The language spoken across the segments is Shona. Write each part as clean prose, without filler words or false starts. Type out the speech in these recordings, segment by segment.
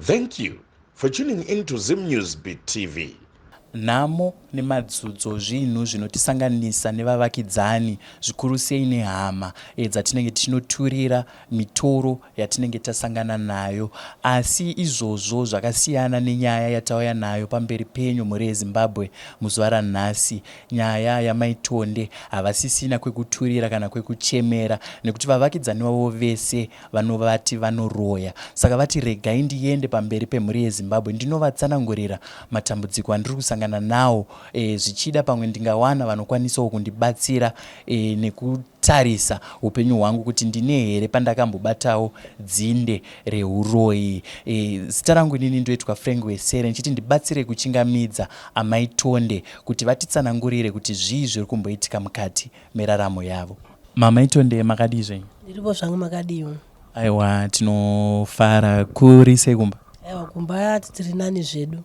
Thank you for tuning in to Zim Newsbeat TV. Nhamo nemadzudzo zvinhu zvinotisanganisa nevavakidzani zvikuru sei nehama dzatinenge tichinoturira mitoro yatinenge tasangana nayo, asi izvozvo zvakasiyana nenyaya yatauya nayo pamberi penyu mhuri yeZimbabwe muzuva ranhasi. Nyaya yaMaitonde havasisina kwekuturira kana kwekuchemera, nekuti vavakidzani vavo vese vanovati vanoroya. Saka vati regai ndiende pamberi pemhuri yeZimbabwe ndinovatsanangurira matambudziko andiri kusangana nawo, zvichida pamwe ndingawana vanokwanisawo kundibatsira nekutarisa upenyu hwangu kuti ndine here pandakambobatawo dzinde reuroyi. Zita rangu inini ndoitwa Frank Wesere, nchiti ndibatsire kuchingamidza aMaitonde kuti vatitsanangurire kuti zvii zviri kumboitika mukati meraramo yavo. MaMaitonde makadii zvenyu? Ndiripo zvangu makadiwo. Aiwa, tinofara kuri sekumba. Aiwa, kumba tiri nani zvedu.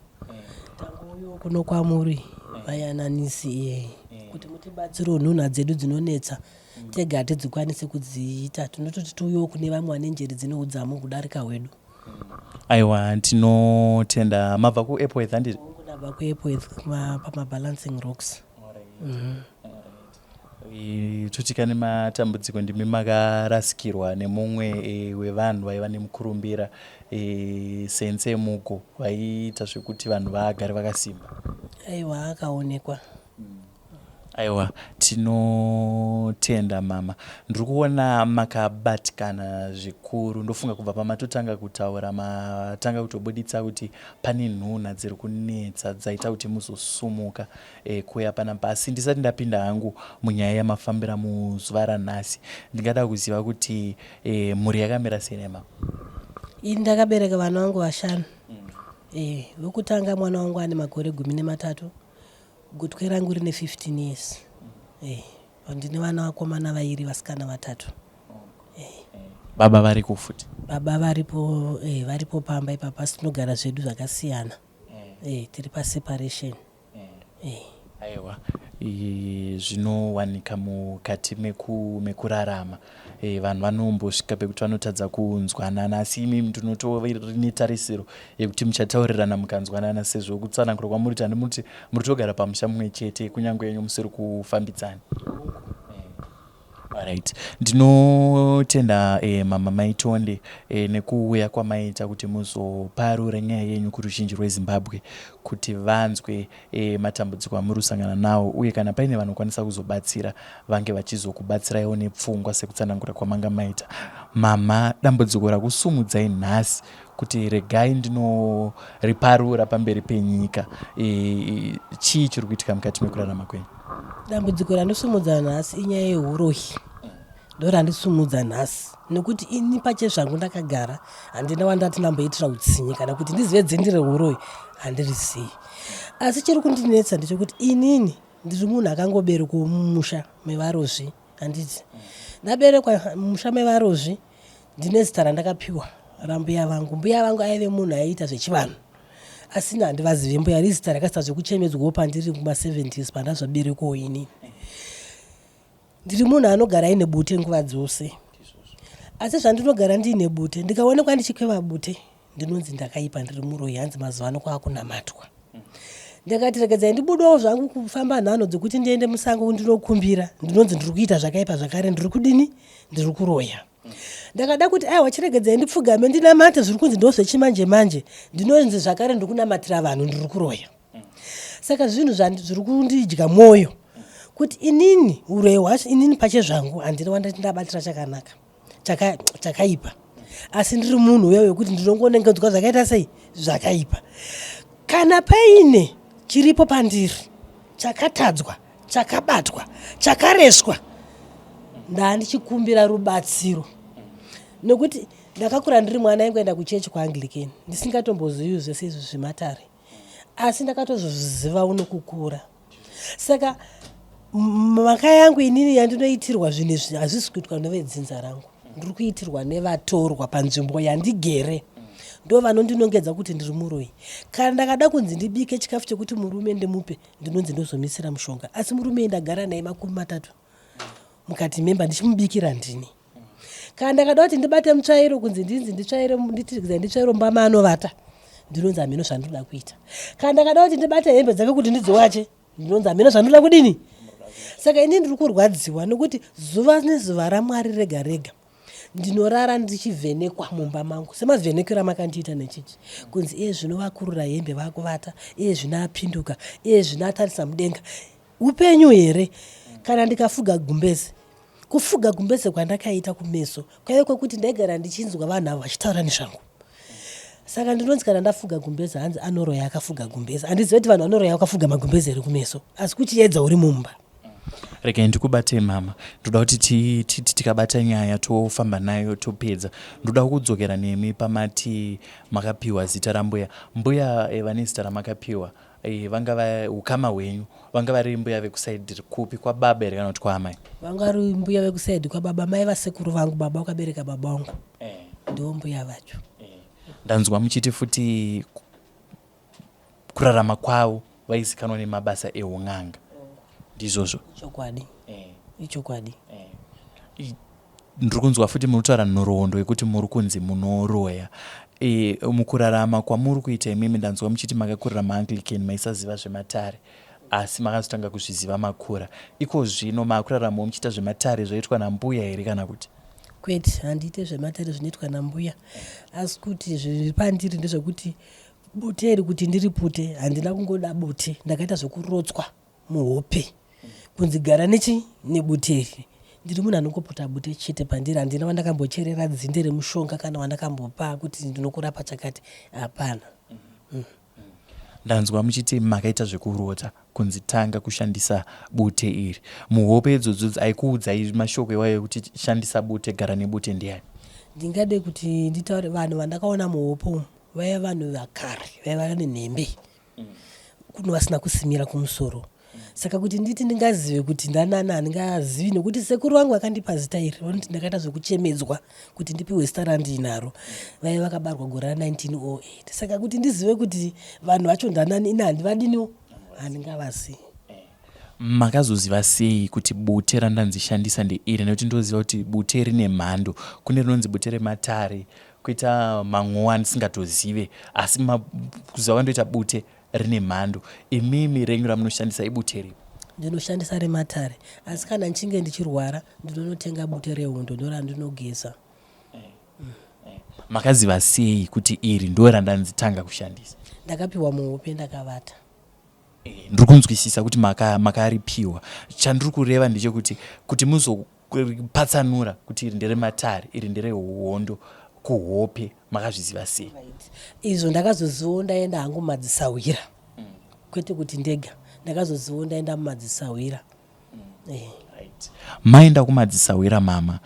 Tangoyo kuno kwamuri vayananisi kuti mutibatsire nhunha dzedu dzinonetsa tega tidzikwanise kudziita. Tinototi tuyo kune vamwe vane njeri dzinoudzamu kudarika hwedu. Aiwa, tinotenda. Mabva kuEpworth handizvo? Ndabva kuEpworth pamabalancing rocks. Totika nematambudziko ndimi makarasikirwa nemumwe wevanhu vaiva nemukurumbira sense muko vaiita zvekuti vanhu vagare vakasimba. Aiwa, akaonekwa. Aiwa, tinotenda mama. Ndiri kuona makabatikana zvikuru. Ndofunga kubva pamatotanga kutaura matanga kutobuditsa kuti pane nhunha dziri kunetsa dzaita kuti muzosumuka kuya panapa. Asi ndisati ndapinda hangu munyaya yamafambira muzuva ranhasi, ndingada kuziva kuti mhuri yakamira sei mama? Ini ndakabereka vana vangu vashanu. Wekutanga mwana wangu ane makore 13, gotwe rangu rine 15 years. Ndine vana vakomana vairi, vasikana 3. Baba vari kufuti? Baba varipo pamba ipapa, tinogara zvedu zvakasiyana. Tiri paseparation. Aiwa, zvinowanika mukati mekurarama. Vanhu vanombosvika pekuti vanotadza kunzwanana, asi imi ndinotorine tarisiro yekuti muchataurirana mukanzwanana, sezvo kutsanangura kwamuri kuti handimuti muri togara pamusha mumwe chete kunyange yenyu musiri kufambidzana. Alright, ndinotenda mama Maitonde nekuuya kwamaita kuti muzoparura nyaya yenyu kuruzhinji rweZimbabwe kuti vanzwe matambudziko amuri kusangana nawo, uye kana paine vanokwanisa kuzobatsira vange vachizokubatsiraiwo nepfungwa sekutsanangura kwamanga maita. Mama, dambudziko rakusumudzai nhasi kuti regai ndinoriparura pamberi penyika, chii chiri kuitika mukati mekurarama kwenyu? Dambudziko randisumudza nhasi inyaya yeuroyi. Ndo randisumudza nhasi, nekuti ini pache zvangu ndakagara handina wandati ndamboitira utsinyi kana kuti ndizive dzindi reuroyi, handirizivi. Asi chiri kundinetsa ndechekuti inini ndiri munhu akangoberekwa mumusha mevarozvi. Handiti ndaberekwa mumusha mevarozvi, ndine zita randakapiwa rambuya vangu. Mbuya vangu aive munhu aiita zvechivanhu, asi handivazive mbuya. Rizita rakaita zvekuchemedzwawo pandiri kuma70s pandazvaberekwawo inini. Ndiri munhu anogara aine bute nguva dzose, asi zvandinogara ndiine bute, ndikaonekwa ndichikweva bute ndinonzi ndakaipa, ndiri muroyi, hanzi mazuva ano kwaakunamatwa. Ndakati regedzai ndibudawo zvangu kufamba nhano dzekuti ndiende musango ndinokumbira, ndinonzi ndiri kuita zvakaipa zvakare, ndiri kudini, ndiri kuroya. Ndakada kuti aiwa, chiregedzai ndipfugame ndinamate zviri kunzi ndozvechimanje manje, ndinonzi zvakare ndiri kunamatira vanhu, ndiri kuroya. Saka zvinhu zviri kundidya mwoyo kuti inini uroyi hwacho inini pache zvangu handina wandati ndabatira chakanaka chakaipa, asi ndiri munhu uya wekuti ndinongonengedzwa zvakaita sei zvakaipa. Kana paine chiripo pandiri chakatadzwa, chakabatwa, chakareswa, ndandichikumbira rubatsiro, nekuti ndakakura ndiri mwana aingoenda kuchechi kwaAnglican ndisingatombozivi zvese izvi zvematare, asi ndakatozviziva uno kukura. Saka mhaka yangu inini yandinoitirwa zvinhu izvi hazvisi kuitwa nevedzinza rangu, ndiri kuitirwa nevatorwa panzvimbo yandigere. Ndo vanondinongedza kuti ndiri muroyi. Kana ndakada kunzi ndibike chikafu chekuti murume ndimupe, ndinonzi ndozomisira mushonga, asi murume ndagara naye 3 mukati memba ndichimubikira ndini. Kana ndakada kuti ndibate mutsvairo kunzi ndinzi nditsvaire nditsvairo mbama anovata, ndinonzi hameno zvandinoda kuita. Kana ndakada kuti ndibate hembe dzake kuti ndidziwache, ndinonzi hameno zvandinoda kudini. Saka ini ndiri kurwadziwa nokuti zuva nezuva raMwari rega rega ndinorara ndichivhenekwa mumba mangu semavhenekero amakandiita nechichi kunzi zvinovakurura hembe vakuvata, zvinapinduka, zvinatarisa mudenga. Upenyu here? Kana ndikafuga gumbeze, kufuga gumbeze kwandakaita kumeso kwaive kwekuti ndaigara ndichinzwa vanhu avo vachitaura nezvangu. Saka ndinonzi kana ndafuga gumbeze hanzi anoroya akafuga gumbeze. Handizivi kuti vanhu vanoroya vakafuga magumbeze eri kumeso, asi kuchiedza uri mumba. Regai ndikubate mama, ndoda kuti tikabata nyaya tofamba nayo topedza. Ndoda kudzokera nemi pamati makapiwa zita rambuya. Mbuya vane zita ramakapiwa vangava ukama hwenyu, vanga vari mbuya vekusaidhi kupi, kwababa here kana kuti kwaamai? Vanga vari mbuya vekusaidhi kwababa. Mai vasekuru vangu, baba wakabereka baba vangu, ndivo mbuya vacho. Ndanzwa muchiti futi kurarama kwavo vaizikanwa nemabasa eun'anga. Ndizvozvo? Chokwadi. Ichokwadi. Ndiri kunzwa futi munotaura nhoroondo yekuti muri kunzi munoroya. Mukurarama kwamuri kuita imimi ndanzwa muchiti makakurira maAnglican maisaziva zvematare, asi makazotanga kuzviziva makura. Iko zvino makurarama muchiita zvematare zvoitwa nambuya here kana kuti? Kwete, handiite zvematare zvinoitwa nambuya, asi kuti zviri pandiri ndezvekuti bute iri kuti ndiripute handina kungoda bute, ndakaita zvokurotswa muhope kunzi gara nebute iri. Ndiri munhu anongoputa bute chete pandiri, handina wandakambocherera dzinde remushonga kana wandakambopa kuti ndinokurapa chakati, hapana. Ndanzwa muchiti makaita zvekurota kunzi tanga kushandisa bute iri. Muhope idzodzo aikuudzai mashoko iwayo kuti shandisa bute, gara nebute ndiani? Ndingade kuti nditaure vanhu vandakaona muhope umu vaiva vanhu vakare, vaiva vane nhembe, kuno vasina kusimira kumusoro. Saka kuti nditi ndingazive kuti ndanana handingazivi, nokuti sekuru vangu vakandipa zita iri vanoti ndakaita zvokuchemedzwa kuti ndipiwe zita randinaro. Vaiva vakabarwa gore ra1908. Saka kuti ndizive kuti vanhu vacho ndanani ina handivadiniwo, handingavazivi. Makazoziva sei kuti bute randanzishandisa ndeiri? Nekuti ndoziva kuti bute rine mhando. Kune rinonzi bute rematare, kuita man'owa ndisingatozive, asi kuziva kwandoita bute rine mhando. Imimi renyu ramunoshandisa ibute ripi? Ndinoshandisa rematare, asi kana nchinge ndichirwara ndinonotenga bute rehondo ndorandinogeza. Makaziva sei kuti iri ndo randanzitanga kushandisa? Ndakapiwa muhope ndakavata. Ndiri kunzwisisa kuti makaripiwa. Chandiri kureva ndechekuti kuti muzopatsanura kuti iri nderematare, iri nderehondo kuhope, makazviziva sei? Izvo ndakazoziva ndaenda hangu mumadzisawira, kwete kuti ndega. Ndakazoziva ndaenda mumadzisawira. Maenda kumadzisawira mama,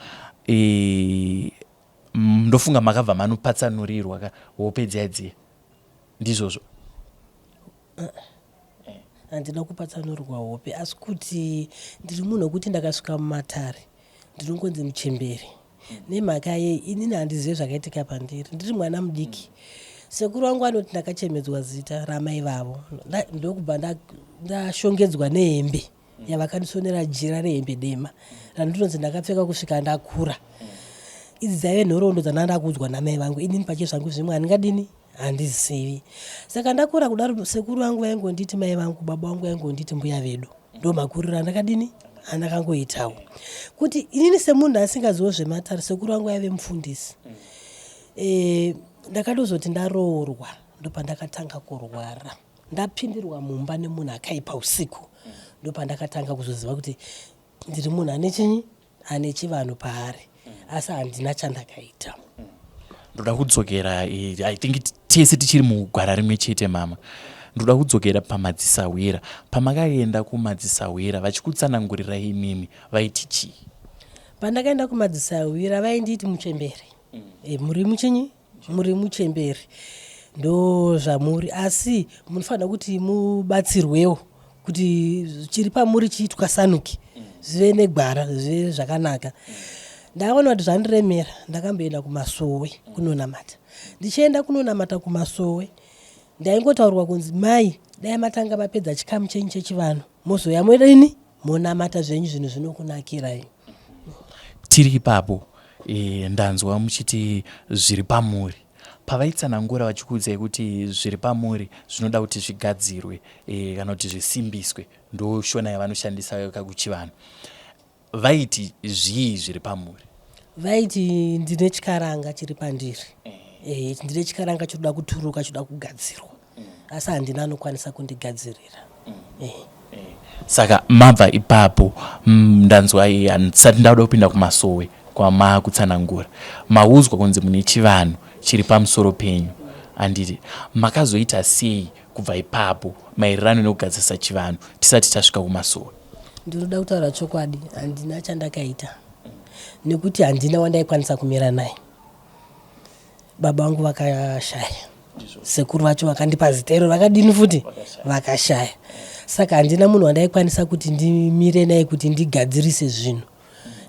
ndofunga makabva manopatsanurirwa hope dziya ndizvozvo? Handina kupatsanurwa hope, asi kuti ndiri munhu wekuti ndakasvika mumatare ndinongonzi muchemberi. Nemhaka yei inini handizive zvakaitika pandiri, ndiri mwana mudiki. Sekuru vangu vanoti ndakachemedzwa zita ramai vavo, ndokubva ndashongedzwa nehembe yavakandisonera jira rehembe dema randinonzi ndakapfeka kusvika ndakura. Idzi dzaive nhoroondo dzandandakuudzwa namai vangu, inini pache zvangu zvimwe handingadini, handizivi. Saka ndakura kudaro sekuru vangu vaingonditi mai vangu, baba vangu vaingonditi mbuya vedu. Ndo makuriro andakadini, andakangoitawo. Kuti inini semunhu asingazivo zvematare, sekuru vangu vaive mufundisi. Ndakatozoti ndaroorwa ndopandakatanga kurwara, ndapindirwa mumba nemunhu akaipa usiku, ndopandakatanga kuzoziva kuti ndiri munhu ane chinyi, ane chivanhu paari, asi handina chandakaita. Ndoda kudzokera, I think tese tichiri mugwara rimwe chete mama. Ndoda kudzokera pamadzisawira. Pamakaenda kumadzisawira vachikutsanangurira imimi vaiti chii? Pandakaenda kumadzisawira vainditi muchemberi. Muri muchinyi? Muri muchemberi. Ndo zvamuri, asi munofanira kuti mubatsirwewo kuti chiri pamuri chitwasanuke, zvive negwara, zvive zvakanaka. Ndaona kuti zvandiremera, ndakamboenda kumasowe kunonamata. Ndichienda kunonamata kumasowe, ndaingotaurwa kunzi mai, dai matanga mapedza chikamu chenyu chechivanhu, mozoya mwedini monamata zvenyu zvinhu zvinokunakirai. Tiri ipapo, ndanzwa muchiti zviri pamuri. pavaitsanangura vachikuudzai kuti zviri pamuri zvinoda kuti zvigadzirwe kana kuti zvisimbiswe, ndoshona yavanoshandisa kakuchivanhu, vaiti zvii zviri pamuri? Vaiti ndine chikaranga chiri pandiri, ndine chikaranga choda kuturuka, choda kugadzirwa, asi handina anokwanisa kundigadzirira. Saka mabva ipapo ndanzwa handisati ndauda kupinda kumasowe kwamakutsanangura, mauzwa kunzi mune chivanhu chiri pamusoro penyu, handiti makazoita sei kubva ipapo maererano nekugadzirisa chivanhu tisati tasvika kumasowe? Ndinoda kutaura chokwadi, handina chandakaita, nekuti handina wandaikwanisa kumira naye. Baba vangu vakashaya, sekuru vacho vakandipa zita iro vakadini futi vakashaya, saka handina munhu wandaikwanisa kuti ndimire naye kuti ndigadzirise zvinhu.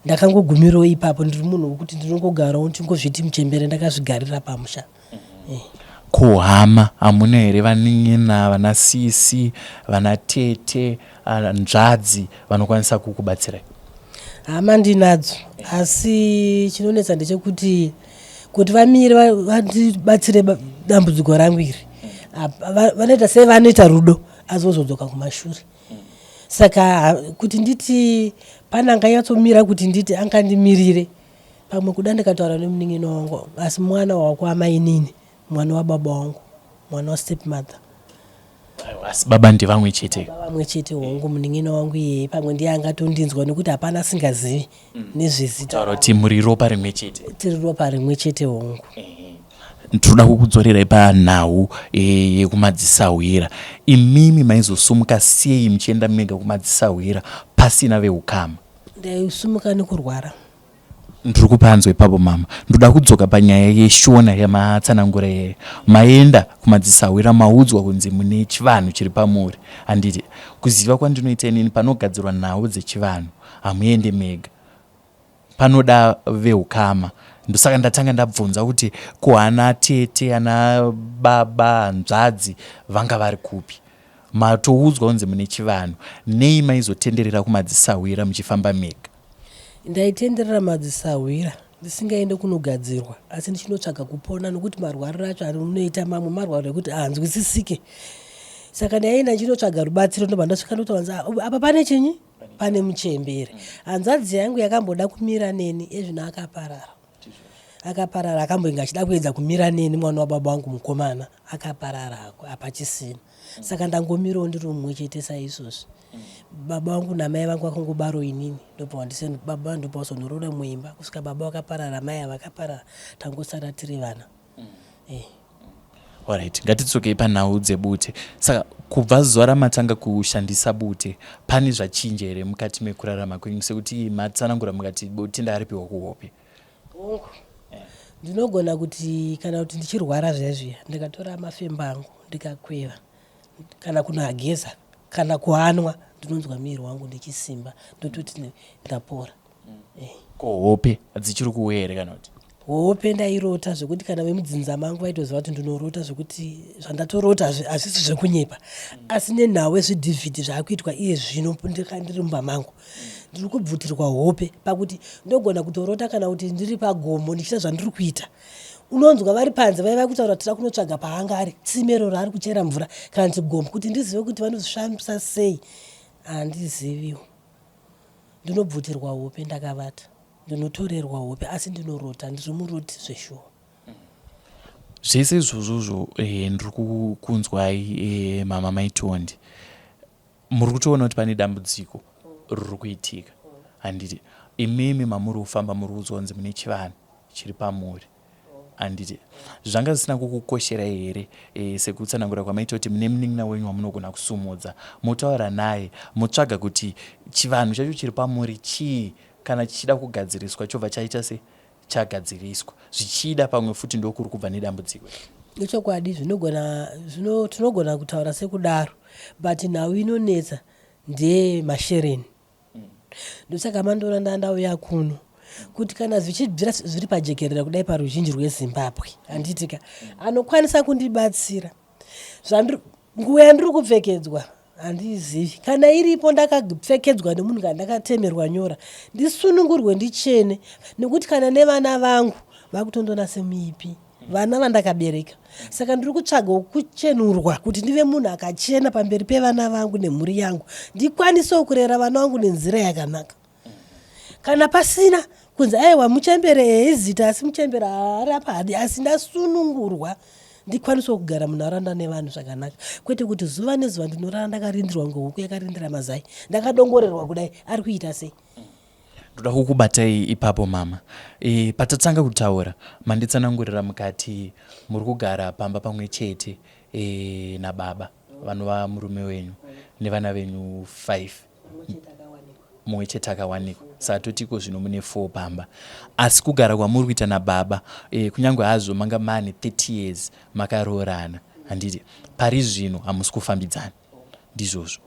Ndakangogumirawo ipapo, ndiri munhu wekuti ndinongogarawo ndingozviti muchembere ndakazvigarira pamusha. Kuhama hamuna here vaning'ina, vana sisi, vana tete, nzvadzi vanokwanisa kukubatsirai? Hama ndinadzo, asi chinonetsa ndechekuti kuti vamire vandibatsire dambudziko rangu iri, vanoita sei vanoita rudo asi vozodzoka kumashure. Saka kuti nditi pana anganyatsomira kuti nditi angandimirire, pamwe kuda ndikataura nemunin'ina wangu, asi mwana wakwamainini, mwana wababa wangu, mwana wastepmother. Asi baba ndivamwe chete? Vamwe chete wangu, munin'ina wangu iyeye, pamwe ndiye angatondinzwa nekuti hapana asingazivi nezvezita. Taura kuti muri ropa rimwe chete? Tiri ropa rimwe chete wangu. Ndoda kukudzorerai panhau yekumadzisahwira. Imimi maizosumuka sei muchienda mega kumadzisahwira pasina veukama? Ndaisumuka nekurwara. Ndiri kupanzwa ipapo mama. Ndoda kudzoka panyaya yeshona yamatsanangura yeye. Maenda kumadzisahwira maudzwa kunzi mune chivanhu chiri pamuri. Handiti kuziva kwandinoita inini panogadzirwa nhau dzechivanhu hamuende mega, panoda veukama. Ndosaka ndatanga ndabvunza kuti kuhana tete, ana baba, nzvadzi vanga vari kupi? Matoudzwa kunzi mune chivanhu, nei maizotenderera kumadzisahwira muchifamba mega? Ndaitenderera madzisahwira ndisingaende kunogadzirwa, asi ndichinotsvaga kupona, nokuti marwariro acho anoita mamwe marwariro ekuti hanzwisisike. Saka ndaenda ndichinotsvaga rubatsiro, ndobva ndasvika ndotaura apa pane chinyi? Pane muchembere. Hanzvadzi yangu yakamboda kumira neni, ezvino akaparara. Akaparara, akamboinga achida kuedza kumira neni, mwana wababa wangu mukomana akaparara hapachisina. Saka ndangomirawo ndiri mumwe chete saizvozvi. Baba wangu namai vangu vakangobarawo inini, ndobva wandise baba ndobva wazondorora muimba kusvika baba vakaparara, mai vakaparara, tangosara tiri vana. Alright, ngatidzokei panhau dzebute. Saka kubva zuva ramatanga kushandisa bute, pane zvachinja here mukati mekurarama kwenyu, sekuti matsanangura mukati bute ndaripiwa kuhope? Ndinogona kuti kana kuti ndichirwara zvezviya ndikatora mafemba angu ndikakweva, kana kunageza, kana kuhanwa, ndinonzwa miri wangu ndichisimba, ndototi ndapora. Kuhope hadzichiri kuuya here kana kuti? Hope ndairota zvekuti kana vemudzinza mangu vaitoziva kuti ndinorota, zvekuti zvandatorota hazvisi zvekunyepa, asi nenhau zvidhivhidhi zvaakuitwa iye zvino ndiri mumba mangu, ndiri kubvutirwa hope pakuti ndogona kutorota kana kuti ndiri pagombo ndichita zvandiri kuita. Unonzwa vari panze vaiva kutaura tira kunotsvaga paanga ari, tsimero raari kuchera mvura kana kuti gombo, kuti ndizive kuti vanozvisvambisa sei, handiziviwo. Ndinobvutirwa hope ndakavata, ndinotorerwa hope, asi ndinorota, ndiri muroti zveshuwa. Zvese izvozvozvo ndiri kunzwai mama Maitondi, muri kutoona kuti pane dambudziko riri kuitika, handiti imimi mamuri kufamba muri kuudzwa kunzi mune chivanhu chiri pamuri, handiti zvanga zvisina kukukosherai here sekutsanangura kwamaita kuti mune munin'ina wenyu wamunogona kusumudza, motaura naye, motsvaga kuti chivanhu chacho chiri pamuri chii, kana chichida kugadziriswa chobva chaita se chagadziriswa, zvichida pamwe futi ndokuri kubva nedambudziko? Nechokwadi tinogona kutaura sekudaro, but nhau inonetsa ndemashereni. Ndosaka mandora ndandauya kuno kuti kana zvichibvira zviri pajekerera kudai paruzhinji rweZimbabwe, handitika anokwanisa kundibatsira. Nguva yandiri kupfekedzwa handizivi, kana iripo ndakapfekedzwa nemunhu kana ndakatemerwa nyora, ndisunungurwe ndichene, nekuti kana nevana vangu vakutondona semuipi, vana vandakabereka. Saka ndiri kutsvaga kuchenurwa kuti ndive munhu akachena pamberi pevana vangu nemhuri yangu, ndikwanisewo kurera vana vangu nenzira yakanaka. Kana pasina kunzi aiwa muchembere eizita asi muchembere haarapa hadi, asi ndasunungurwa ndikwanisewo kugara munharaunda nevanhu zvakanaka, kwete kuti zuva nezuva ndinorara ndakarindirwa ngehuku yakarindira mazai, ndakadongorerwa kudai ari kuita sei. Ndoda kukubatai ipapo mama. Patatanga kutaura manditsanangurira mukati muri kugara pamba pamwe chete nababa vanova murume wenyu nevana venyu 5. Mumwe chete akawanikwa. Saka totiko zvino mune 4 pamba. Asi kugara kwamuri kuita nababa kunyange hazvo manga mane 30 years makaroorana, handiti pari zvino hamusi kufambidzana ndizvozvo.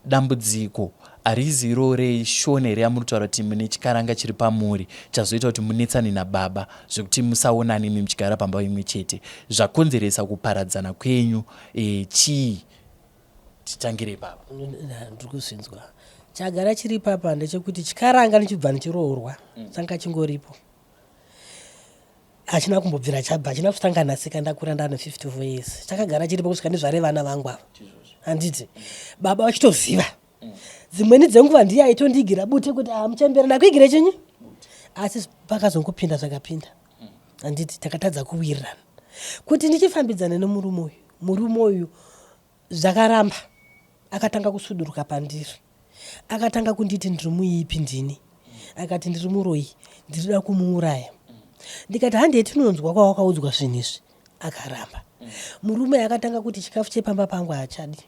Dambudziko harizi iro reshona here yamuri kutaura kuti mune chikaranga chiri pamuri chazoita kuti munetsane nababa zvekuti musaonane imi muchigara pamba imwe chete, zvakonzeresa kuparadzana kwenyu chii? Titangire papa. Ndiri kuzvinzwa. Chagara chiri papa ndechekuti chikaranga ndichibva ndichiroorwa changa chingoripo, hachina kumbobvira chabva, hachina kutanga nasika ndakura ndane 54 years, chakagara chiripo kusvika ndizvare vana vangu ava. Handiti baba vachitoziva dzimweni dzenguva ndiye aitondigira bute kuti muchembere ndakuigire chinyi, asi pakazongopinda zvakapinda. Handiti takatadza kuwirirana kuti ndichifambidzane nemurume uyu zvakaramba. Akatanga kusuduruka pandiri, akatanga kunditi ndiri muipi ndini, akati ndiri muroyi, ndirida kumuuraya. Ndikati handei tinonzwa kwawakaudzwa zvinhu izvi, akaramba. Murume akatanga kuti chikafu chepamba pangu hachadi.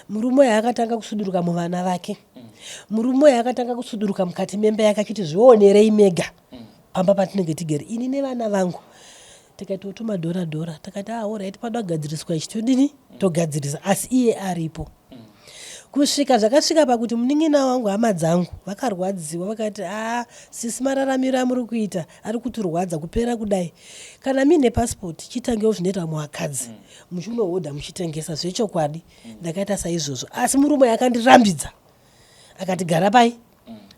Murume akatanga kusuduruka muvana vake. Murume akatanga kusuduruka mukati memba yake achiti zvionerei mega pamba patinenge tigere ini nevana vangu. Tikati totuma dhora takati alright pada kugadziriswa ichi todini togadzirisa, asi iye aripo. Kusvika zvakasvika pakuti munin'ina wangu hama dzangu vakarwadziwa, vakati sisi mararamiro amuri kuita ari kutirwadza kupera kudai, kana mine passport chitangewo zvinoita muakadzi muchinohodha muchitengesa zvechokwadi. Ndakaita saizvozvo, asi murume akandirambidza akati gara pai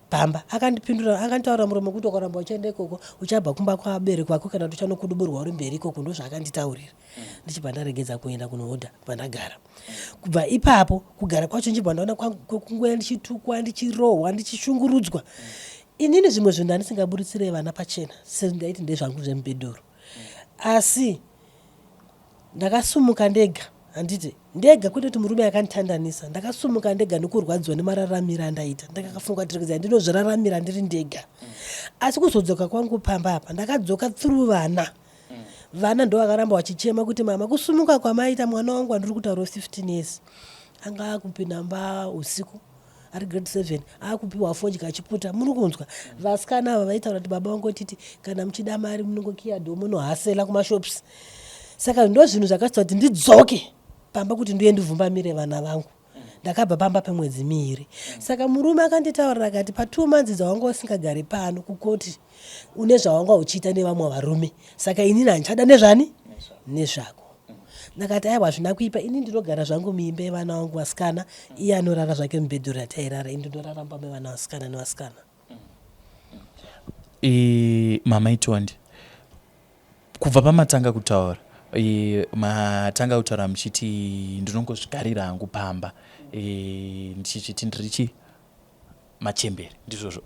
pamba. Akandipindura, akantaura murume kuti ukaramba uchienda ikoko uchabva kumba kwabereki kwako kana kuti uchanokuduburwa uri mberi ikoko, ndozvaakanditaurira. Ndichibva ndaregedza kuenda kunohodha pandagara. Kubva ipapo kugara kwacho ndichibva ndaona kunguya ndichitukwa, ndichirohwa, ndichishungurudzwa. Inini zvimwe zvinhu handisingaburitsire vana pachena sendaiti ndezvangu zvemubhedhoro, asi ndakasumuka ndega. Handiti ndega kwete kuti murume akanditandanisa, ndakasumuka ndega nekurwadziwa nemararamiro andaita. Ndakafunga kuti ndinozviraramira ndiri ndega. Asi kuzodzoka kwangu pamba apa ndakadzoka through vana. Vana ndo vakaramba vachichema kuti mama kusumuka kwamaita mwana wangu andiri kutaura 15 years anga akupinda mba usiku ari grade 7 akupiwa fodya achiputa. Muri kunzwa vasikana ava vaitaura kuti baba vangu titi kana muchida mari munongokiya dho munohasela kumashops. Saka ndo zvinhu zvakaita kuti ndidzoke pamba kuti ndiye ndivhumbamire vana vangu. Ndakabva pamba pemwedzi 2. Saka murume akanditaurira akati pa2 months dzawanga usingagari pano kukoti une zvawanga uchiita nevamwe varume, saka inini handichada nezvani nezvako. Ndakati aiwa zvina kuipa, ini ndinogara zvangu muimba yevana vangu vasikana, iye anorara zvake mubhedhoro yatairara, ini ndorara pamba mevana vasikana nevasikana. Mama Itondi, kubva pamatanga kutaura matanga kutaura muchiti ndinongozvigarira hangu pamba, ndichichiti ndirichi machembere ndizvozvo.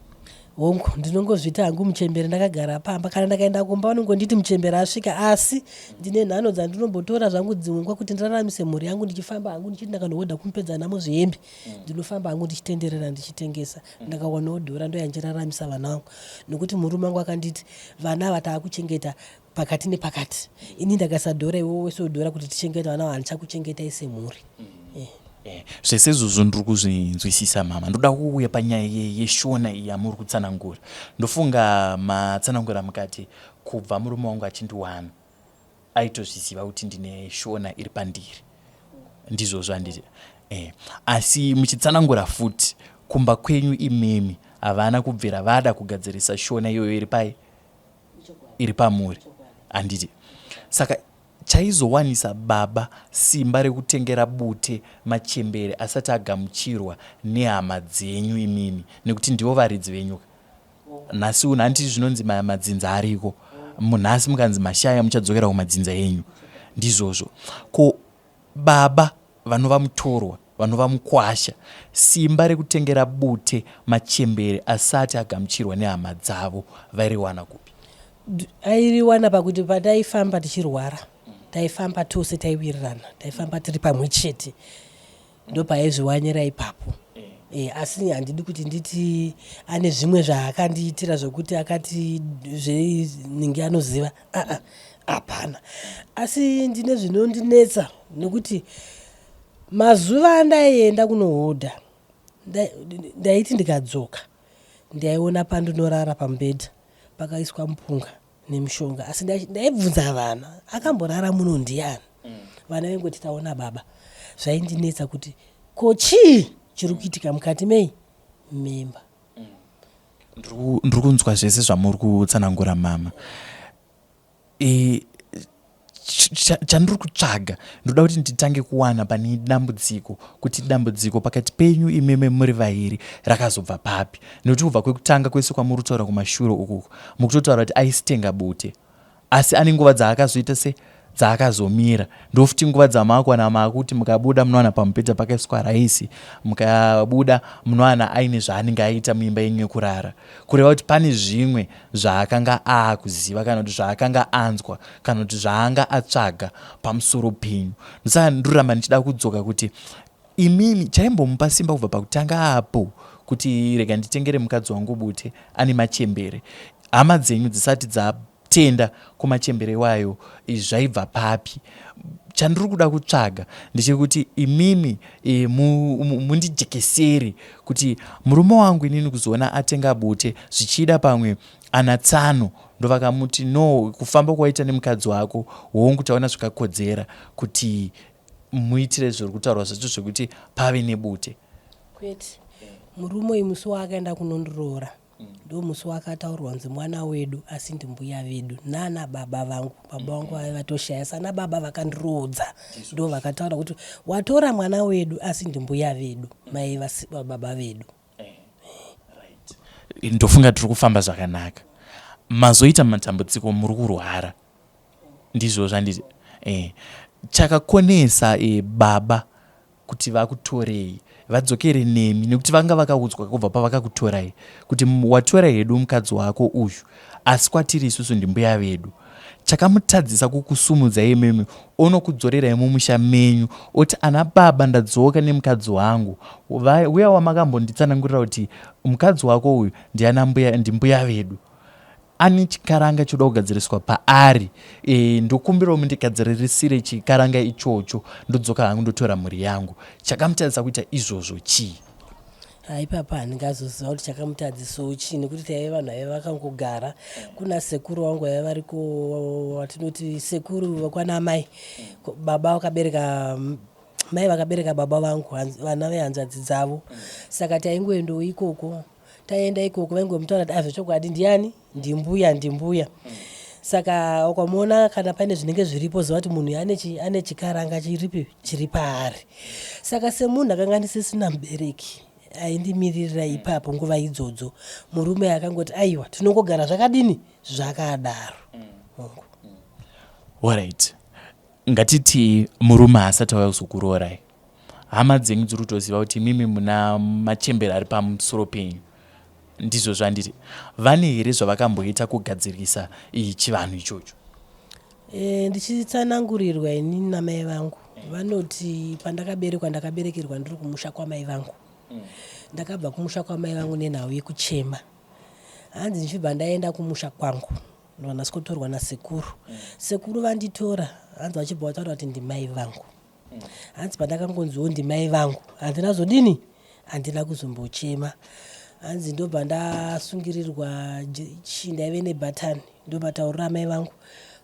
Hongu ndinongozvita hangu muchembere ndakagara pamba, kana ndakaenda kumba vanongonditi muchembere asvika, asi ndine nhano dzandinombotora zvangu dzimwe kuti ndiraramise mhuri yangu ndichifamba hangu ndichiti ndakanohodha kumupedza namo zvihembe ndinofamba hangu ndichitenderera ndichitengesa. Ndakawanawo dhora ndo yanjiraramisa vana vangu, nokuti murume wangu akanditi vana vatakuchengeta pakati nepakati, ini ndakasadhora iwe wese udhora kuti tichengeta vana vandichakuchengetai semhuri. Zvese izvozvo ndiri kuzvinzwisisa mama. Ndoda kuuya panyaya yeshona iyi yamuri kutsanangura. Ndofunga matsanangura mukati kubva murume wangu achindiwana aitozviziva kuti ndine shona iri pandiri, ndizvozvo handiti. Asi muchitsanangura futi kumba kwenyu imemi havana kubvira vada kugadzirisa shona iyoyo iri pai iri pamuri, handiti. Saka chaizowanisa baba simba rekutengera bute machembere asati agamuchirwa nehama dzenyu imimi, nekuti ndivo varidzi venyu. Nhasi uno handiti zvinonzi madzinza ariko, munhasi mukanzi mashaya muchadzokera kumadzinza enyu. Ndizvozvo. Ko baba vanova mutorwa, vanova mukwasha, simba rekutengera bute machembere asati agamuchirwa nehama dzavo vairiwana kupi? Airiwana pakuti pataifamba tichirwara, taifamba tose taiwirirana, taifamba tiri pamwe chete, ndopaizviwanyira ipapo. Asi handidi kuti nditi ane zvimwe zvaakandiitira zvokuti akati zveninge anoziva, hapana. Asi ndine zvinondinetsa nekuti mazuva andaienda kunohodha, ndaiti ndikadzoka ndaiona pandinorara pamubhedha pakaiswa mupunga nemushonga, asi ndaibvunza vana, akamborara muno ndiani? Vana vengoti taona baba. Zvaindinetsa kuti kochii chiri kuitika mukati memba. Ndiri kunzwa zvese zvamuri kutsanangura mama. Chandiri kutsvaga ndoda kuti nditange kuwana pane dambudziko, kuti dambudziko pakati penyu imeme muri vaviri rakazobva papi. Nokuti kubva kwekutanga kwese kwamuri kutaura kumashure ukuku mukutotaura kuti aisitenga bute, asi ane nguva dzaakazoita dzaakazomira. Ndofuti nguva dzamaakwana maakuti mukabuda munowana pamubhedha pakaiswa raisi, mukabuda munowana aine zvaanenge aita muimba yenyu yekurara. Kureva kuti pane zvimwe zvaakanga aakuziva kana kuti zvaakanga anzwa kana kuti zvaanga atsvaga pamusoro penyu. Ndosaka ndoramba ndichida kudzoka kuti imimi chaimbomupa simba kubva pakutanga apo kuti rega nditengere mukadzi wangu bute ane machembere. Hama dzenyu dzisati dzatenda kumachembere wayo zvaibva papi? Chandiri kuda kutsvaga ndechekuti imimi mundijekeseri kuti murume wangu inini kuzoona atenga bute zvichida pamwe ana tsano ndovakamuti no, kufamba kwaita nemukadzi wako hongu taona zvakakodzera kuti muitire zviri kutaurwa zvacho zvekuti pave nebute. Kwete, murume uyu musi waakaenda kunondiroora ndo musi wakataurwa kunzi mwana wedu asi ndimbuya vedu nana baba vangu. Baba vangu vatoshaya sana baba vakandiroodza, ndo vakataura kuti watora mwana wedu asi ndimbuya vedu, mai baba vedu. Ndofunga tiri kufamba zvakanaka. Mazoita matambudziko muri kurwara, ndizvo zvanditi. Chakakonesa baba kuti vakutorei vadzokere nemi, nekuti vanga vakaudzwa kubva pavakakutorai kuti watora hedu mukadzi wako uyu, asi kwatiri isusu ndimbuya vedu. Chakamutadzisa kukusumudza imemi onokudzorerai mumusha menyu oti ana baba ndadzoka nemukadzi wangu, uya wamakambonditsanangurira kuti mukadzi wako uyu ndimbuya vedu. Ani chikaranga choda kugadziriswa paari, ndokumbirawo mundigadzirisire chikaranga ichocho ndodzoka hangu ndotora mhuri yangu. Chakamutadzisa kuita izvozvo chii? Ipapa handingazoziva kuti chakamutadzisawo chii, nekuti taive vanhu vaive vakangogara. Kuna sekuru wangu vaive variko, watinoti sekuru vakwana mai. Baba vakabereka mai vakabereka baba vangu, vana vehanzvadzi dzavo. Saka taingoendawo ikoko, taenda ikoko vaingomutaura kuti azvechokwadi ndiani? Ndimbuya. Saka ukamuona kana pane zvinenge zviripo ziva kuti munhu ane chikaranga chiri paari. Saka semunhu akanga ndisisina mubereki aindimirira ipapo nguva idzodzo, murume akangoti aiwa tinongogara zvakadini zvakadaro. Alright, ngatiti murume asati auya kuzokuroorai, hama dzenyu dziri kutoziva kuti mimi muna machembere ari pamusoro penyu, ndizvo zvanditi. Vane here zvavakamboita kugadzirisa chivanhu ichocho? Ndichitsanangurirwa inini namai vangu, vanoti ndakaberekerwa ndiri kumusha kwamai vangu. Ndakabva kumusha kwamai vangu nenhau yekuchema. Hanzi ndichibva ndaenda kumusha kwangu ndonasikotorwa nasekuru. Sekuru vanditora, hanzi vachibva vataura kuti ndimai vangu. Hanzi pandakangonziwo ndimai vangu, handina zodini? Handina kuzombochema. Hanzi ndobva ndasungirirwa ndaive nebhatani, ndobataurira mai vangu.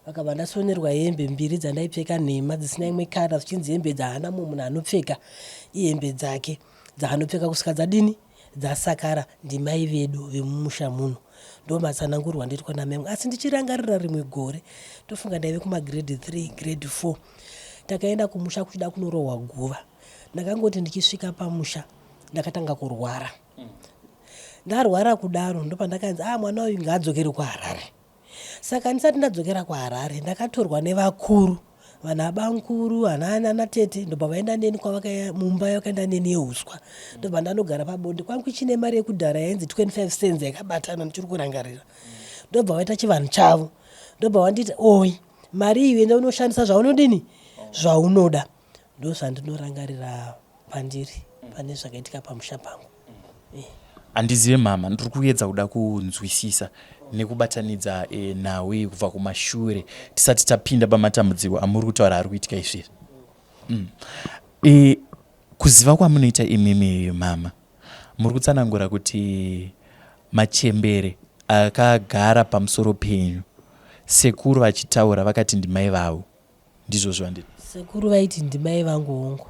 Vakabva ndasonerwa hembe mbiri dzandaipfeka nhema dzisina imwe kara, zvichinzi hembe dzaana munhu anopfeka ihembe dzake dzaanopfeka kusvika dzadini? Dzasakara. Ndimai vedu vemumusha muno. Ndomatsanangurwa nditwa namai vangu. Asi ndichirangarira rimwe gore, tofunga ndaive kumagrade 3 grade 4, takaenda kumusha kuchida kunorohwa guva. Ndakangoti ndichisvika pamusha ndakatanga kurwara. Ndarwara kudaro ndopandakanzi mwana uyu ngaadzokere kuHarare. Saka ndisati ndadzokera kuHarare ndakatorwa nevakuru, vana bankuru, ana tete, ndobva vaenda neni mumba yakaenda neni yeuswa. Ndobva ndanogara pabonde. Kwangu chine mari yekudhara yainzi 25 cents yakabatana ndichiri kurangarira. Ndobva waita chivanhu chavo. Ndobva wanditi oi mari iyi enda unoshandisa zvaunodini zvaunoda. Ndozvandinorangarira pandiri pane zvakaitika pamusha pangu. Handizive mama, ndiri kuedza kuda kunzwisisa nekubatanidza nawe kubva kumashure tisati tapinda pamatambudziko amuri kutaura ari kuitika izvizvi. Kuziva kwamunoita imimi mama, muri kutsanangura kuti machembere akagara pamusoro penyu, sekuru vachitaura vakati ndimai vavo, ndizvo zvandiri? Sekuru vaiti ndimai vangu hongu.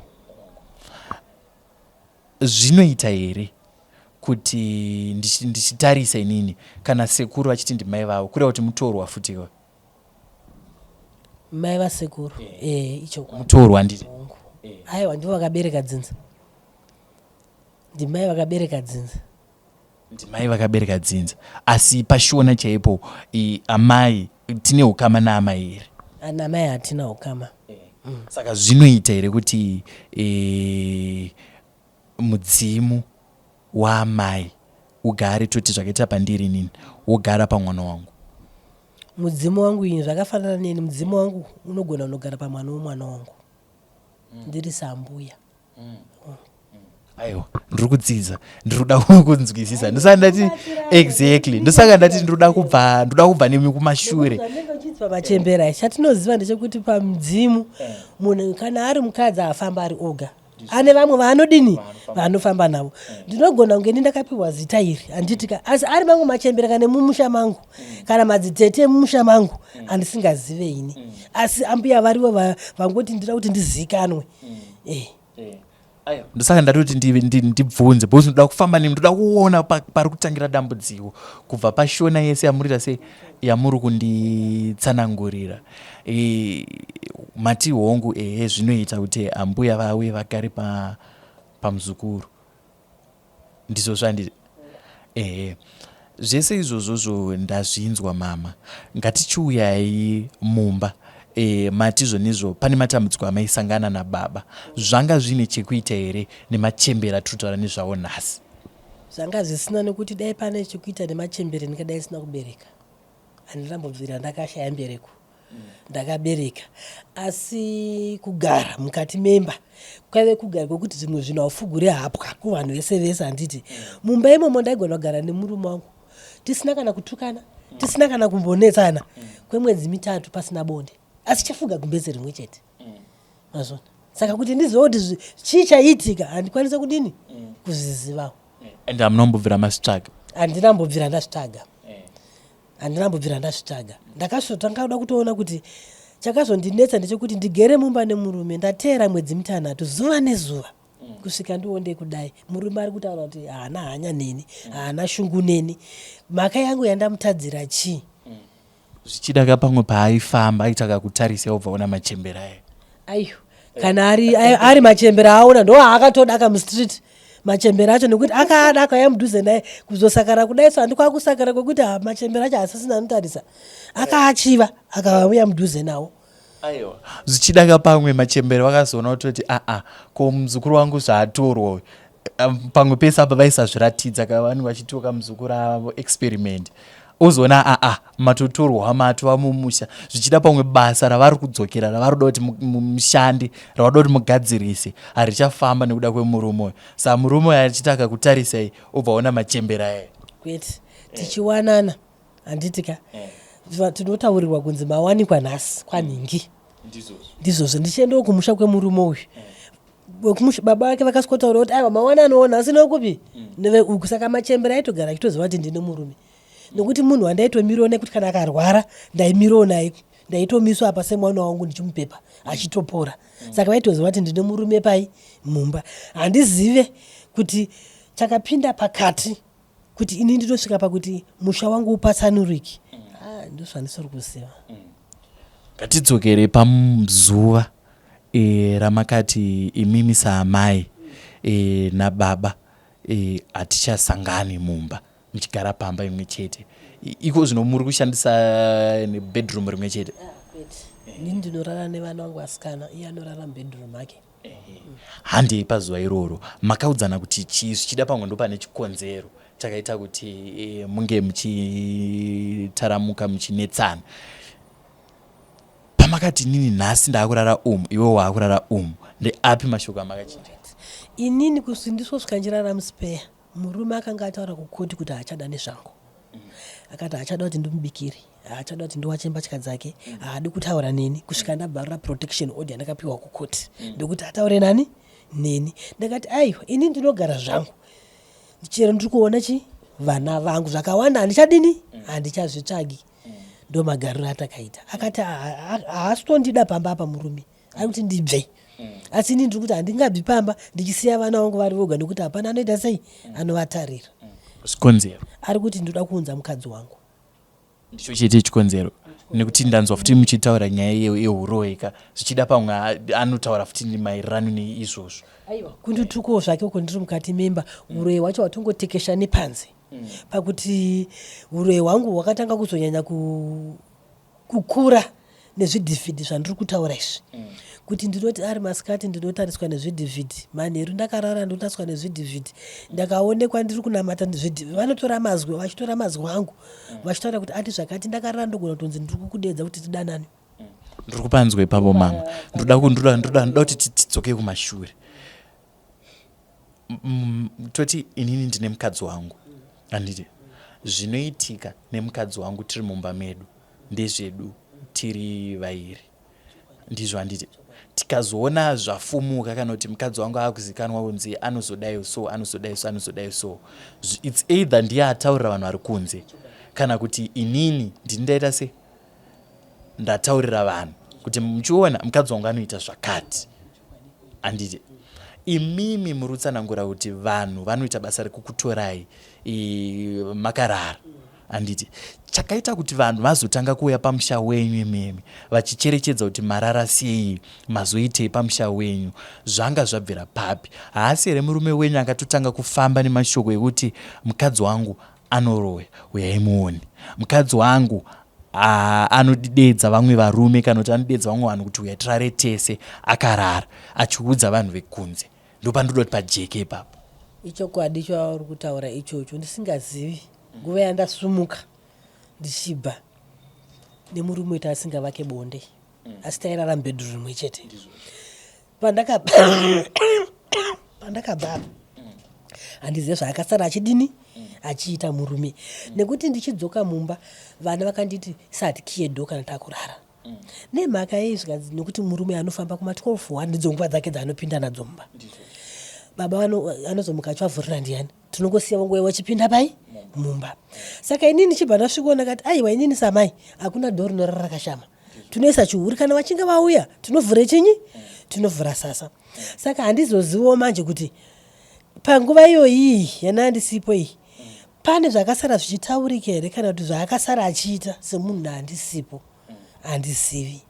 Zvinoita here kuti ndichitarisa inini kana sekuru vachiti ndimai vavo kureva kuti mutorwa futiwa? Mai vasekuru icho mutorwa ndiri. Aiwa ndivo vakabereka dzinza. Ndimai vakabereka dzinza. Ndimai vakabereka dzinza. Asi pashona chaipo amai tine ukama naamai here? Ana mai hatina ukama. Saka zvinoita here kuti mudzimu waamai ugare toti zvakaita pandiri nini wogara pamwana wangu? Mudzimu wangu ini zvakafanana neni. Mudzimu wangu unogona kunogara pamwana womwana wangu. Ndiri sambuya. Aiwa, ndiri kudzidza, ndiri kuda kunzwisisa. Ndosaka ndati exactly, ndosaka ndati ndiri kubva nemi kumashure. Pamachembera chatinoziva ndechekuti pamudzimu munhu kana ari mukadzi afamba ari oga, ane vamwe vaanodini vaanofamba navo. Ndinogona kunge ndakapiwa zita iri handitika, asi ari mangu machembera kana mumusha mangu kana madzitete emumusha mangu andisingazive ini, asi ambuya varivo vangoti ndira kuti ndizikanwe. Ndosaka ndati kuti ndibvunze because ndoda kufamba nemi, ndoda kuona pari kutangira dambudziko kubva pashona yese yamurita sei yamuri kunditsanangurira. Mati hongu zvinoita kuti ambuya vawe vagare pamuzukuru, ndizvo zvandiri. Zvese izvozvozvo ndazvinzwa mama. Ngatichiuyai mumba. Mati zvonizvo pane matambudziko amaisangana nababa, zvanga zvine chekuita here nemachembera tiri kutaura nezvavo nhasi? Zvanga zvisina, nekuti dai pane chekuita nemachembere ndingadai sina kubereka. Handinambobvira ndakashaya mbereko. Ndakabereka, asi kugara mukati memba kwaive kugara kwekuti zvimwe zvinhu haufugure hapwa kuvanhu vese vese. Handiti mumba imomo ndaigona kugara nemurume wangu tisina kana kutukana, tisina kana kumbonetsana kwemwedzi 3 pasina bonde, asi chafuga gumbeze rimwe chete. Mazvona saka kuti ndizive kuti chii chaitika handikwanisa kudini kuzvizivawo. And hamunambobvira masvitsvaga? Handinambobvira ndasvitsvaga. Handinambobvira ndasvitsvaga. Ndakazotanga kuda kutoona kuti chakazondinetsa ndechekuti ndigere mumba nemurume ndateera mwedzi 6 zuva nezuva kusvika ndionde kudai murume ari kutaura kuti haana hanya neni, haana shungu neni. Mhaka yangu yandamutadzira chii? Zvichida pamwe paaifamba aitaka kutarisa obva ona machembera aya. Aiyo, kana ari machembera aona ndo haakatodaka mustreet machembera acho, nekuti akaada akauya mudhuze naye kuzosakara kudai. So handikwa kusakara kwekuti machembera acho hasisina anotarisa, akaachiva akauya mudhuze nawo. Aiwa, zvichida pamwe machembera vakazoona kutoti ko muzukuru wangu zvaatorwa pamwe pese apa vaisazviratidza kavanhu vachitoka muzukuru avo experiment, ozoona matotorwa matova mumusha, zvichida pamwe basa ravari kudzokera ravari kuda kuti mushandi ravari kuti mugadzirise harichafamba nekuda kwemurume uyu. Saka murume uyu achitaka kutarisai obva ona machembera aya. Kwete tichiwanana handitika tinotaurirwa kunzi mawanikwa nhasi kwanhingi. Ndizvozvo ndichiendawo kumusha kwemurume uyu. Baba vake vakasikotaura kuti aiwa mawananowo nhasi nokupi neveuku. Saka machembera aitogara achitoziva kuti ndine murume, nekuti munhu wandaitomirwa nekuti kana akarwara ndaimirwa naye, ndaitomiswa apa semwana wangu ndichimupepa achitopora. Saka vaitoziva kuti ndine murume pai mumba. Handizive kuti chakapinda pakati kuti ini nditosvika pakuti musha wangu upatsanuriki. Ndozvandisori kuziva. Ngatidzokere pazuva ramakati imimi saamai nababa hatichasangani mumba. muchigara pamba imwe chete. Iko zvino muri kushandisa bedroom rimwe chete? Ini ndinorara nevana vangu vasikana, iye anorara mubedroom make. Handei pazuva iroro makaudzana kuti zvichida pamwe ndo pane chikonzero chakaita kuti munge muchitaramuka muchinetsana. Pamakati inini nhasi ndaakurara umu iwe waakurara umu, ndeapi mashoko amakachinja? Inini kusindisvosvika ndirara muspeya, murume akanga ataura kukoti kuti haachada nezvangu. Akati haachada kuti ndimubikire, haachada kuti ndiwache mbatya dzake, haadi kutaura neni kusvika ndabvarira protection order ndakapiwa kukoti ndekuti ataure nani neni. Ndakati aiwa, ini ndinogara zvangu, chero ndiri kuona vana vangu zvakawanda handichadini, handichazvitsvagi. Ndo magariro atakaita. Akati haasitondida pamba apa murume, ari kuti ndibve. Asi ini ndiri kuti handingabvi pamba ndichisiya vana vangu vari voga nekuti hapana anoita sei, anovatarira. Chikonzero Ari kuti ndoda kuunza mukadzi wangu. ndicho chete chikonzero, nekuti ndanzwa futi muchitaura nyaya yeuroweka zvichida pamwe anotaura futi maererano neizvozvo. Aiwa, kunditukowo zvake uko ndiri mukati memba, uroyi hwacho hwatongotekesha nepanze. Pakuti uroyi hwangu hwakatanga kuzonyanya kukura nezvidhivhidhi zvandiri kutaura izvi. Kuti ndinoti ari masikati ndinotariswa nezvidhivhidhi, manheru ndakarara ndotariswa nezvidhivhidhi, ndakaonekwa ndiri kunamata nezvidhivhidhi, vanotora mazwi, vachitora mazwi angu vachitaura kuti ati zvakati, ndakarara ndogona kutonzi ndiri kukudedza kuti tidanane. Ndiri kupanzwa ipapo mama, ndoda kuti tidzoke kumashure. Toti inini ndine mukadzi wangu, handiti zvinoitika nemukadzi wangu tiri mumba medu ndezvedu tiri vairi, ndizvo handiti. Tikazoona zvafumuka kana kuti mukadzi wangu akuzikanwa kunzi anozodai so, it's either ndiye ataurira vanhu vari kunze kana kuti inini ndindaita se ndataurira vanhu kuti muchiona mukadzi wangu anoita zvakati, handiti. Imimi muri kutsanangura kuti vanhu vanoita basa rekukutorai makarara, handiti. Chakaita kuti vanhu vazotanga kuuya pamusha wenyu imimi vachicherechedza kuti marara sei, mazoitei pamusha wenyu, zvanga zvabvira papi? Haasi here murume wenyu akatotanga kufamba nemashoko ekuti mukadzi wangu anoroya, uyai muone, mukadzi wangu anodedza vamwe varume kana kuti anodedza vamwe vanhu kuti uyai tirare tese, akarara achiudza vanhu vekunze. Ndopandodoti pajeke ipapo. Ichokwadi chauri kutaura ichocho ndisingazivi. Nguva yandasumuka ndichibva nemurume wedu asingavake bonde, asi tairara mubedroom rimwe chete. Pandakabva handizive zvaakasara achidini achiita murume. Nekuti ndichidzoka mumba vana vakanditi satikiye dho kana takurara. Nemhaka yeizvi nokuti murume anofamba kuma12 ndidzo nguva dzake dzaanopinda nadzo mumba. Baba anozomuka achivavhurira ndiani, tinongosiya vangu wachipinda pai mumba. Saka inini ndichibva ndasvikaona kati aiwa, inini samai hakuna dho rinorara rakashama, tunoisa chihuri kana vachinge vauya tinovhura chinyi, tinovhura sasa. Saka handizozivawo manje kuti panguva iyoyi yanandisipo iyi pane zvakasara zvichitaurika here kana kuti zvaakasara achiita semunhu handisipo, handizivi.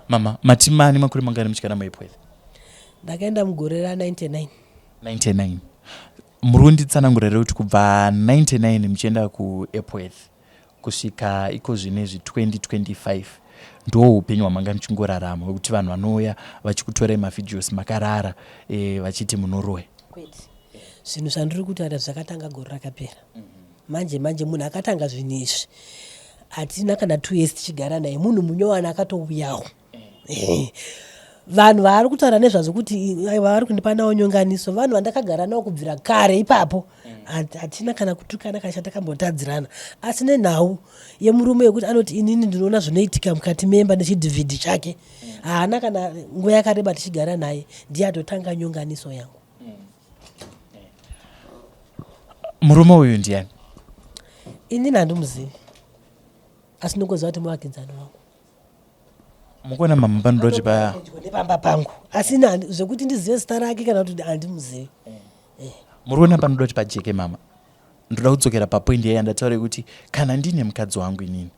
Mama, matimani makore mangani muchikana maipwedha? Ndakaenda mugore ra99. 99. Muri kunditsanangurira kuti kubva 99 muchienda kuEpworth kusvika iko zvinezvi 2025 ndo upenyu hwamanga muchingorarama, wekuti vanhu vanouya vachikutorai mavhideos makarara vachiti munoroya. Zvinhu zvandiri kutaura zvakatanga gore rakapera. Manje munhu akatanga zvinhu izvi hatina kana 2 years tichigara naye, munhu munyowani akatouyawo. Vanhu vari kutaura nezvazvo kuti vari kundipa nawo nyonganiso, vanhu vandakagara nawo kubvira kare ipapo. Hatina kana kutukana kana chatakambotadzirana, asi nenhau yemurume yekuti anoti inini ndinoona zvinoitika mukati memba nechidhivhidhi chake, haana kana nguva yakareba tichigara naye, ndiye atotanga nyonganiso yangu. Murume uyu ndiani? Inini handimuzivi, asi ndinongoziva kuti muvakidzani wangu. Mukuona mama panodoti pamba pangu, asi zvekuti ndizive zita rake kana kuti handimuzivi. Muriona panodoti pajeke mama. Ndoda kudzokera papoindi yaya ndataura kuti kana ndine mukadzi wangu inini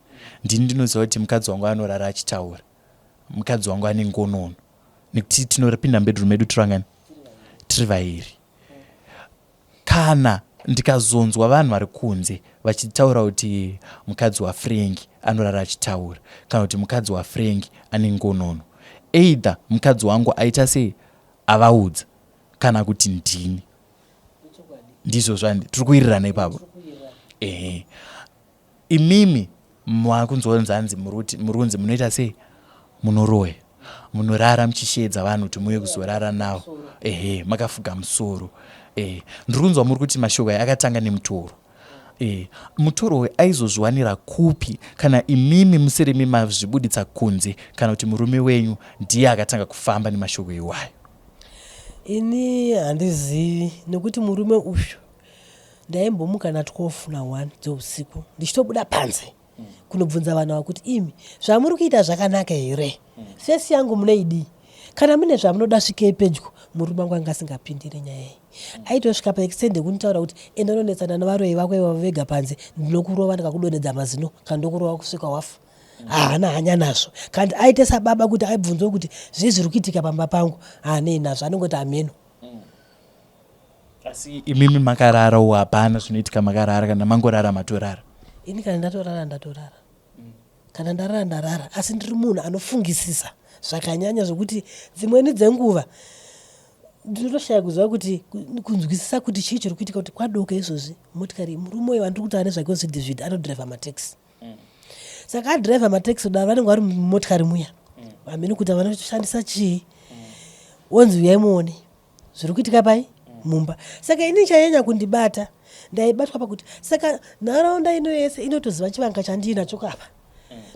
ndinoziva kuti mukadzi wangu anorara achitaura, mukadzi wangu ane ngonono, nekuti tinopinda bedroom medu turangani tiri vairi. Kana ndikazonzwa vanhu vari kunze vachitaura kuti mukadzi waFrank anorara achitaura kana kuti mukadzi waFrank ane ngonono, either mukadzi wangu aita sei avaudza kana kuti ndini. Ndizvo zvandi tiri kuwirirana ipapo. Imimi makunzonzanzi murunzi munoita sei munoroya, munorara muchishedza vanhu kuti muye kuzorara navo, makafuga musoro. Ndirikunzwa muri kuti mashoko aya akatanga nemutoro. Mutoro uyu aizozviwanira kupi kana imimi musiri mimazvibuditsa kunze kana kuti murume wenyu ndiye akatanga kufamba nemashoko iwayo? Ini handizivi, nekuti murume uyu ndaimbomuka na 12 na 1 dzeusiku ndichitobuda panze kunobvunza vanhu vakuti imi zvamuri kuita zvakanaka here, fesi yangu munoidii, kana mune zvamunoda svikei pedyo. Murume wangu anga asingapindire nyaya iyi, aitosvika paextende kunitaura kuti enda unonetsana navaroyi vako ivavo vega panze, ndinokurova ndikakudonedza mazino kana ndokurova kusvika wafa. Haana hanya nazvo, kandi aite sababa kuti aibvunzwa kuti zvii zviri kuitika pamba pangu, haanei nazvo, anongoti ameno. Asi imimi makarara hapana zvinoitika makarara, kana mangorara matorara? Ini kana ndatorara ndatorara, kana ndarara ndarara, asi ndiri munhu anofungisisa zvakanyanya zvokuti dzimweni dzenguva ndinotoshaya kuziva kuti kunzwisisa kuti chii chiri kuitika, kuti kwadoka izvozvi motikari murume uyu wandiri kutaura nezvake uzi David anodhiraivha mataxi. Saka adhiraivha mataxi kudaro vanenge vari mumotikari muya vamene kuti vanoshandisa chii, onzi uyai muone zviri kuitika pai mumba. Saka ini chanyanya kundibata ndaibatwa pakuti saka nharaunda ino yese inotoziva chivanga chandinacho kapa,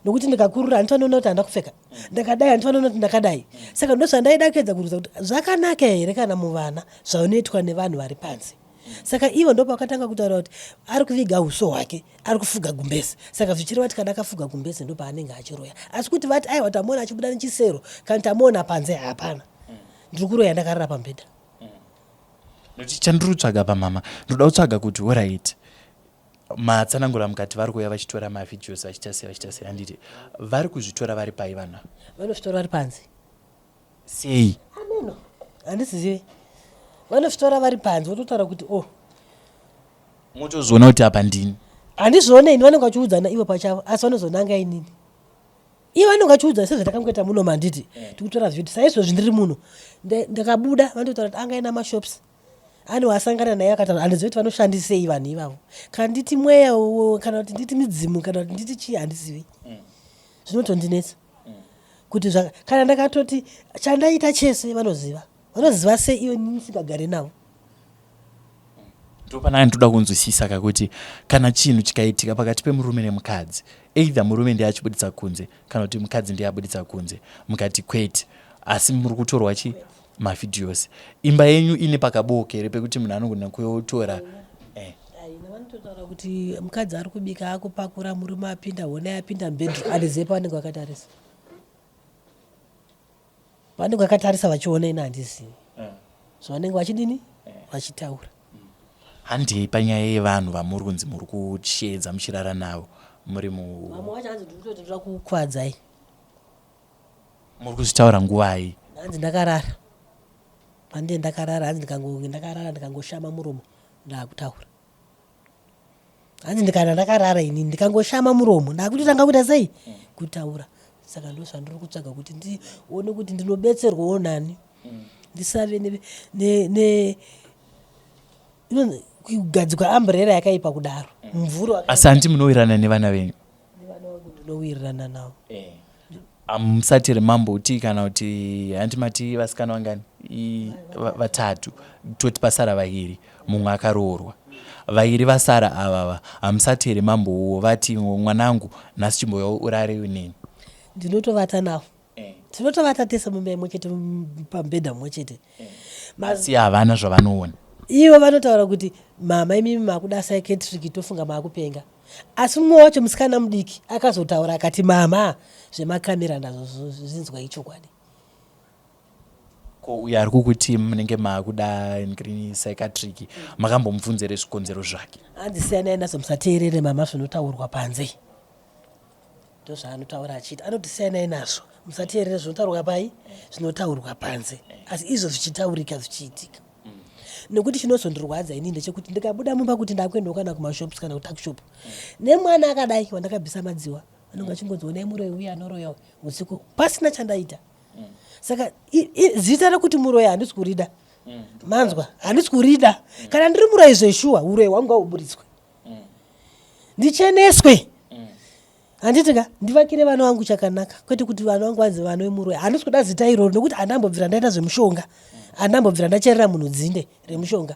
nokuti ndikakurura handifanoona kuti handa kupfeka, ndakadai handifanoona kuti ndakadai. Saka ndozvandaida kuedza kuudza kuti zvakanaka here kana muvana zvaunoitwa nevanhu vari panze. Saka ivo ndopa vakatanga kutaura kuti ari kuviga uso hwake, ari kufuga gumbezi. Saka zvichireva kuti kana akafuga gumbezi ndopa anenge achiroya, asi kuti vati aiwa tamuona achibuda nechisero kana tamuona panze hapana. Ndiri kuroya ndakarara pambedha. Nokuti chandiri kutsvaga pamama, ndoda kutsvaga kuti alright, matsanangura mukati vari kuuya vachitora mavhidhios vachiita sei, handiti vari kuzvitora vari pai vanhu? Vanozvitora vari panze. Sei? Ameno, handisizive. Vanozvitora vari panze, vototaura kuti motozviona kuti apa ndini. Handizvione ini, vanenge vachiudzana ivo pachavo, asi vanozonanga inini. Ivo vanenge vachiudzana sezvatakangoita muno manditi tikutora vhidhiyo. Saizvozvi ndiri muno ndakabuda vandotaura kuti anga ina mashops ane wasangana naye akataura handizivi kuti vanoshandisei vanhu ivavo, kana nditi mweya kana kuti nditi midzimu kana kuti nditi chii handizivi. Zvinotondinetsa kuti kana ndakatoti chandaita chese vanoziva sei ivo nisingagare navo. Ndopana ndoda kunzwisisa kakuti kana chinhu chikaitika pakati pemurume nemukadzi, either murume ndiye achibuditsa kunze kana kuti mukadzi ndiye abuditsa kunze, mukati kwete asi muri kutorwa chi mavhidhios, imba yenyu ine pakaboka here pekuti munhu anogona kuyotora? Vanototaura kuti mukadzi ari kubika akupakura, murume apinda, hona yapinda mubhedroom, handizive pavanenge vakatarisa. Vanenge vakatarisa vachiona, ina handizivi zvavanenge vachidini vachitaura. Handei panyaya yevanhu vamuri kunzi muri kushedza muchirara navo muri vamwe vacho hanzi ndiri kutoti ndira kukwadzai. muri kuzvitaura nguvai? Hanzi ndakarara pande ndakarara, hanzi ndakarara ndikangoshama muromo ndakutaura. Hanzi ndikana ndakarara ini ndikangoshama muromo ndakutotanga kuita sei kutaura. Saka ndo zvandiri kutsvaga kuti ndione kuti ndinobetserwawo nani, ndisave kugadzikwa ambrera yakaipa kudaro mvuro. Asi handi munowirirana nevana venyu? Nevana vangu ndinowirirana navo. Musatire mamboti kana kuti handimati vasikana vangani vatatu, toti pasara vaviri, mumwe akaroorwa, vaviri vasara avava, hamusatire mambowo vati mwanangu nhasi chimboyo urare neni? Ndinotovata navo, tinotovata tese mumba imwe chete pamubhedha mumwe chete. Asi havana zvavanoona. Ivo vanotaura kuti mama imimi makuda psychiatric tofunga makupenga, asi mumwe wacho musikana mudiki akazotaura akati mama zvemakamera ndazvo zvinzwa ichokwadi. Ko uyo ari kukuti munenge makuda psychiatric makambomubvunzire zvikonzero zvake? Hanzi siyanai nazvo, musateerere mama zvinotaurwa panze. Ndozvaanotaura achiti anoti siyanai nazvo, musateerere zvinotaurwa pai zvinotaurwa panze, asi izvo zvichitaurika zvichiitika. nekuti chinozondirwadza ini ndechekuti ndikabuda mumba kuti ndakuendawo kana kumashops kana kutakshop nemwana akadai wandakabvisa madziwa anonga achingonzwa nemuroyi uya anoroya usiku pasina chandaita saka zita rekuti muroyi handisi kurida manzwa handisi kurida kana ndiri muroyi zveshuwa uroyi hwangu auburitswe ndicheneswe handitika ndivakire vana vangu chakanaka kwete kuti vana vangu vanzi vana vemuroyi handisi kuda zita iroro nokuti handambobvira ndaita zvemushonga handambobvira ndacherera munhu dzinde remushonga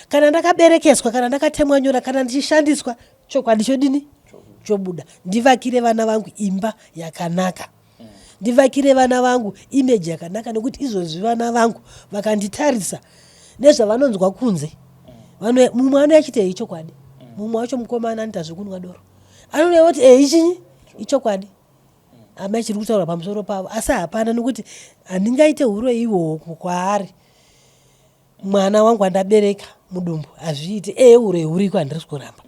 kana ndakaberekeswa kana ndakatemwa nyora kana ndichishandiswa chokwadi chodini chobuda ndivakire vana vangu imba yakanaka ndivakire vana vangu imeji yakanaka nekuti izvozvi vana vangu vakanditarisa nezvavanonzwa kunze mumwe anoyachitei chokwadi mumwe wacho mukomana anoita zvekunwa doro anonewa kuti ichinyi ichokwadi amai chiri kutaura pamusoro pavo asi hapana nokuti handingaite uroyi ihwohwo kwaari mwana wangu andabereka mudumbu hazviiti uroyi huriko handiri kuramba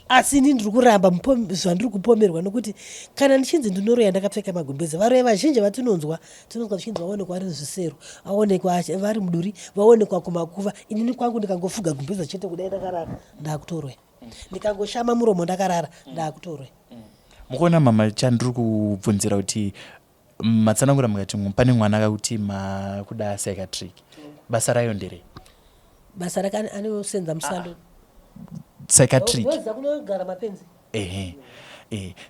asi ini ndiri kuramba zvandiri kupomerwa nokuti kana ndichinzi ndinoroya ndakapfeka magumbezi varoya vazhinji vatinonzwa zvichinzi vaonekwa vari zvisero vaonekwa vari muduri vaonekwa kumakuva inini kwangu ndikangofuga gumbezi chete kudai ndakarara ndakutoroya ndikangoshama muromo ndakarara ndakutoroya mukuona mama chandiri kubvunzira kuti matsanangura mukati pane mwana akakuti makuda psychiatric basa rayo nderei basa rake anosenza musando psychiatric kunogara mapenzi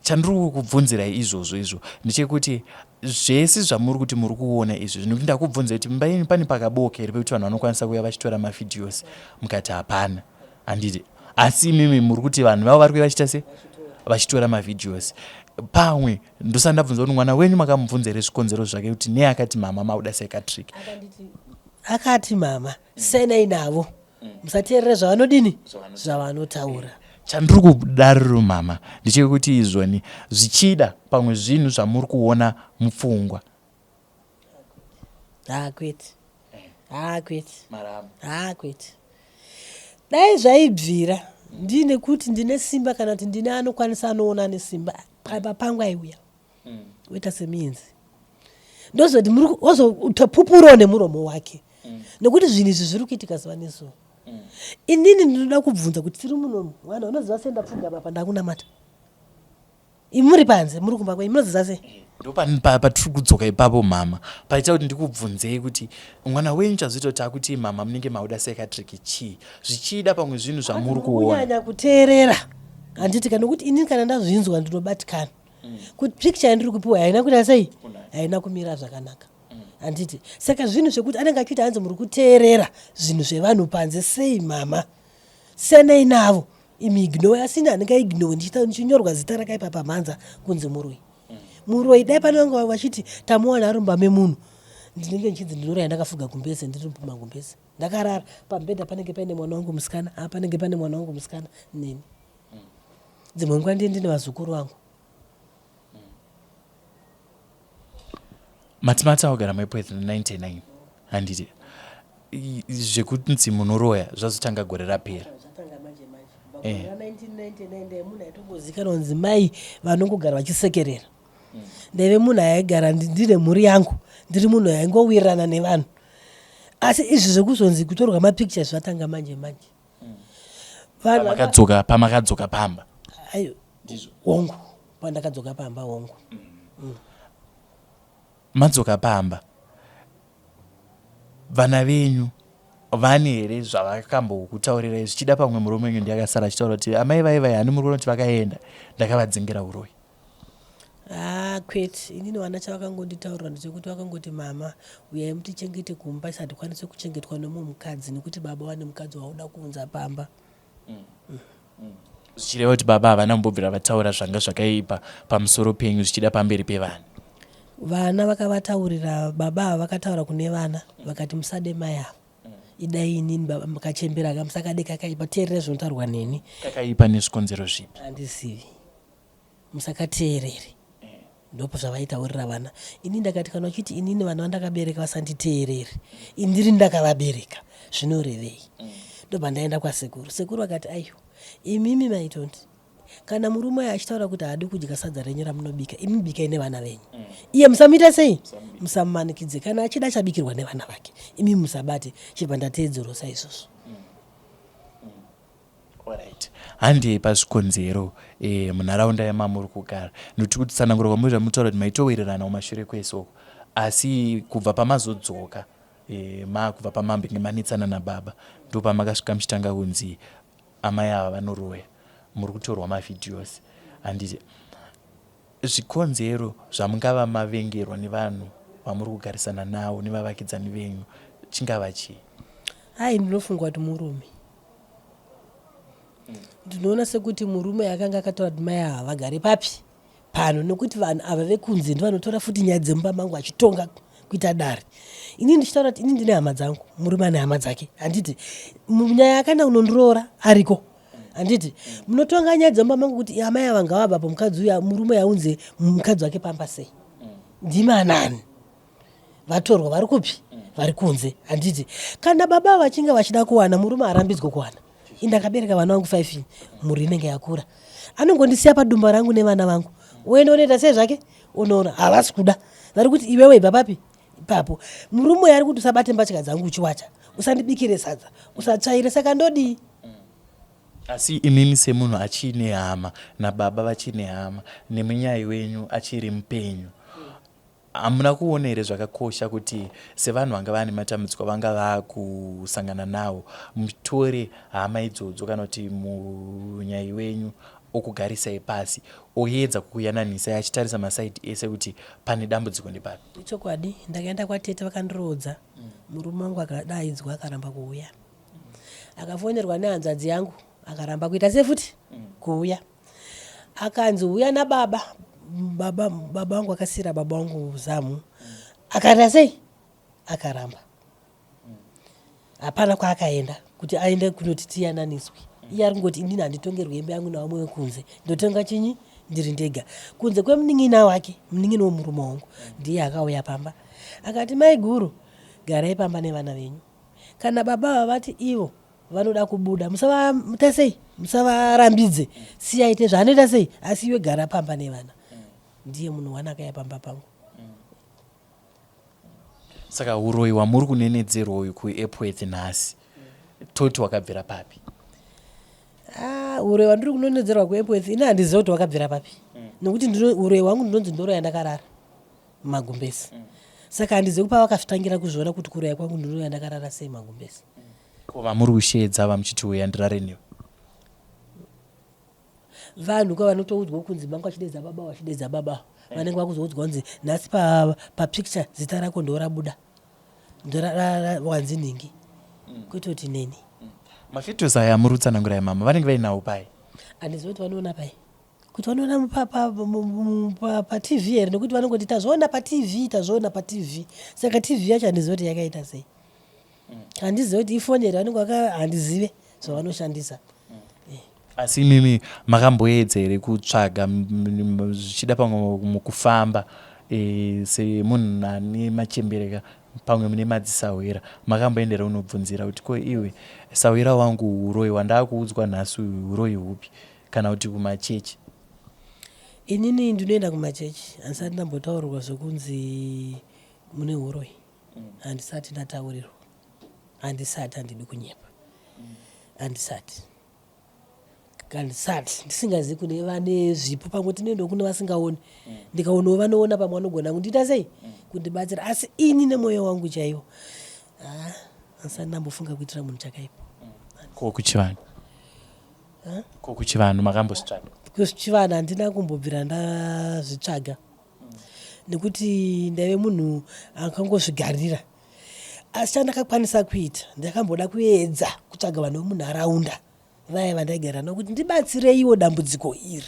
chandiri kubvunzira izvozvo ndechekuti zvese zvamuri kuti muri kuona izvi zvinokuti ndakubvunza kuti mumba yenyu pane pakaboka here pekuti vanhu vanokwanisa kuuya vachitora mavhidhios mukati hapana handiti asi imimi muri kuti vanhu vavo vari kuuya vachiita se vachitora mavhidhios pamwe ndosanda ndabvunza kuti mwana wenyu makamubvunza here zvikonzero zvake kuti ne akati mama mauda psychiatric akati mama senai navo musateerera zvavanodini zvavanotaura chandiri kudariro mama ndechekuti izvoni zvichida pamwe zvinhu zvamuri kuona mupfungwa kwete dai zvaibvira ndine kuti ndine simba kana kuti ndine anokwanisa anoona nesimba pangu aiuya oita seminzi ndozoti muri ozotopupurawo nemuromo wake nekuti zvinhu izvi zviri kuitika zuva nezuva inini ndinoda kubvunza kuti tiri munomu mwana unoziva sei ndapfugama pandakunamata muri panze muri kumba kwai munoziva sei ndo patiri kudzoka ipapo mama paita kuti ndikubvunzei kuti mwana wenyu chazoita kuti akuti mama munenge mauda psychiatric chii zvichida pamwe zvinhu zvamuri kuona kunyanya kuteerera handitika nokuti inini kana ndazvinzwa ndinobatikana kuti picture yandiri kupiwa haina kuita sei haina kumira zvakanaka handiti saka zvinhu zvekuti anenge achiita hanzi muri kuteerera zvinhu zvevanhu panze sei mama senei navo imiignore asini handingaignore ndichinyorwa zita rakaipa pamhanza kunzi muroyi dai panenge vachiti tamuwana arumba memunhu ndinenge ndichinzi ndinoroya ndakafuga gumbeze ndiri magumbeze ndakarara pambedha panenge paine mwana wangu musikana panenge pane mwana wangu musikana neni dzimwe nguva ndine vazukuru vangu matimata kugara maipwedza 99 handiti zvekuti munoroya zvazotanga gore rapera 1999 munhu aitongozikanwa kunzi mai vanongogara vachisekerera ndaive munhu aigara ndine mhuri yangu ndiri munhu aingowirirana nevanhu asi izvi zvekuzonzi kutorwa mapictures zvatanga manje pamakadzoka pamba hongu pandakadzoka pamba hongu madzoka pamba vana venyu vane here zvavakambokutaurirai zvichida pamwe muromo wenyu ndiyakasara achitaura kuti amai vaivai hani muri kuona kuti vakaenda ndakavadzingira uroyi kwete inini vana chavakangonditaurira ndechekuti vakangoti mama uyai mutichengete kumba isati kwanise kuchengetwa nemumwe mukadzi nekuti baba wane mukadzi wauda kuunza pamba zvichireva kuti baba havana kumbobvira vataura zvanga zvakaipa pamusoro penyu zvichida pamberi pevanhu vana vakavataurira baba vakataura kune vana vakati musade mai avo idai inini baba makachembera musakade kakaipa teerere zvinotaurwa neni kakaipa nezvikonzero zvipi handizivi musakateerere ndopo zvavaitaurira vana ini ndakati kana uchiti inini vana vandakabereka vasanditeerere indiri ndakavabereka zvinorevei ndobva ndaenda kwasekuru vakati aiyo imimi maitondi kana murume achitaura kuti haadi kudya sadza renyu ramunobika imi bikai nevana venyu iye musamuita sei musamumanikidze. Kana achida chabikirwa nevana vake, imi musabate. Chibva ndateedzero saizvozvo. Alright. Handi pazvikonzero munharaunda yamamuri kugara. Nokuti kutsanangura kwamuri zvamutaura kuti maitowererana kumashure kwesoko. Asi kubva pamazodzoka kubva pamambenge manetsana nababa ndo pamakasvika muchitanga kunzi amai ava vanoroya. Muri kutorwa mavhidhiyosi. Handiti zvikonzero zvamungava mavengerwa nevanhu vamuri kugarisana navo nevavakidzani venyu chingava chii? Hai, ndinofunga kuti murume. Ndinoona sekuti murume akanga akataura kuti mai ava vagare papi pano, nekuti vanhu ava vekunze ndivanotora futi nyaya dzemumba mangu achitonga kuita dare. Ini ndichitaura kuti ini ndine hama dzangu, murume ane hama dzake. Handiti munyaya yakanda kunondiroora ariko. Handiti munotonga nyaya dzemumba mangu kuti amai ava ngavabva pamukadzi uya, murume yaunze mukadzi wake pamba sei. Ndimi anani vatorwa vari kupi? Vari kunze. Handiti kana baba vachinge vachida kuwana, murume arambidzwe kuwana. Indakabereka vana vangu 5, muri inenge yakura. Anongondisiya padumba rangu nevana vangu. Uende unoita sei zvake? Unoona havasi kuda. Vari kuti iwewe ibva papi? Ipapo. Murume ari kuti usabate mbatya dzangu uchiwacha, usandibikire sadza, usatsvaire, saka ndodii? Asi inini semunhu achine hama nababa vachine hama nemunyai wenyu achiri mupenyu, hamuna kuona here zvakakosha kuti sevanhu vanga vane matambudziko vanga vakusangana nawo mutore hama idzodzo kana kuti munyai wenyu okugarisai pasi oedza kukuyananisai achitarisa masaidi ese kuti pane dambudziko ndepapi? Ichokwadi, ndakaenda kwatete vakandirodza. Murume wangu akadaidzwa akaramba kuuya. Akafonerwa nehanzvadzi yangu akaramba kuita sefuti kuuya. Akanzi uya nababa. Baba wangu akasira baba wangu zamu. Akaita sei? Akaramba. Hapana kwaakaenda kuti aende kunoti tiyananiswe. Iye ari kungoti indini handitongerwi hembe yangu navamwe vekunze. Ndotonga chinyi? Ndiri ndega. Kunze kwemunin'ina wake, munin'ina womurume wangu, ndiye akauya pamba. Akati mai guru, garai pamba nevana venyu. Kana baba vavati ivo vanoda kubuda, musavamuta sei? Musavarambidze. Siyaite zvaanoita sei? Asi iwe gara pamba nevana. Ndiye munhu wanakaya pamba pangu. Saka uroyi wamuri kunenedzerwa uyu kuEpworth nhasi toti wakabvira papi? Uroyi wandiri kunonedzerwa kuEpworth ini handiziva kuti wakabvira papi. Nokuti uroyi wangu ndinonzi ndoroya ndakarara mumagumbezi. Saka handizivi kupa vakazvitangira kuzviona kuti kuroya kwangu ndinoya ndakarara sei magumbezi. Ko vamuri kushedza vamuchiti uya ndirare newe? Vanhu kwavanotoudzwa kunzi mangu achidedza baba wachidedza baba, vanenge vakuzoudzwa kunzi nhasi papicture zita rako ndorabuda, wanzi nhingi, kwete kuti neni. Mafitosi aya muri kutsanangura yamama vanenge vainawo pai? Handizivi kuti vanoona pai, kuti vanoona patv here, nekuti vanongoti tazviona patv. Saka tv yacho handizivi kuti yakaita sei. Handizivi kuti ifoni here vanenge handizive zvavanoshandisa. Asi mimi makamboedza here kutsvaga zvichida pamwe mukufamba semunhu ane machembereka pamwe mune madzisawira, makamboendera unobvunzira kuti ko iwe sawira wangu uroyi wandaakuudzwa nhasi uroyi hupi, kana kuti kumachechi? Inini ndinoenda kumachechi, handisati ndambotaurirwa zvokunzi mune uroyi. Handisati ndataurirwa, handidi kunyepa, handisati ndisingazivi kune vane zvipo, pamwe tinoenda kune vasingaoni. Ndikaonawo vanoona pamwe vanogona kundiita sei? Kundibatsira. Asi ini nemwoyo wangu chaiwo handisati ndambofunga kuitira munhu chakaipa. Ko kuchivanhu makambozvitsvaga? Kuchivanhu handina kumbobvira ndazvitsvaga, nekuti ndaive munhu akangozvigarira. Asi chandakakwanisa kuita, ndakamboda kuedza kutsvaga vanhu vemunharaunda vaya vandaigara nokuti ndibatsireiwo dambudziko iri,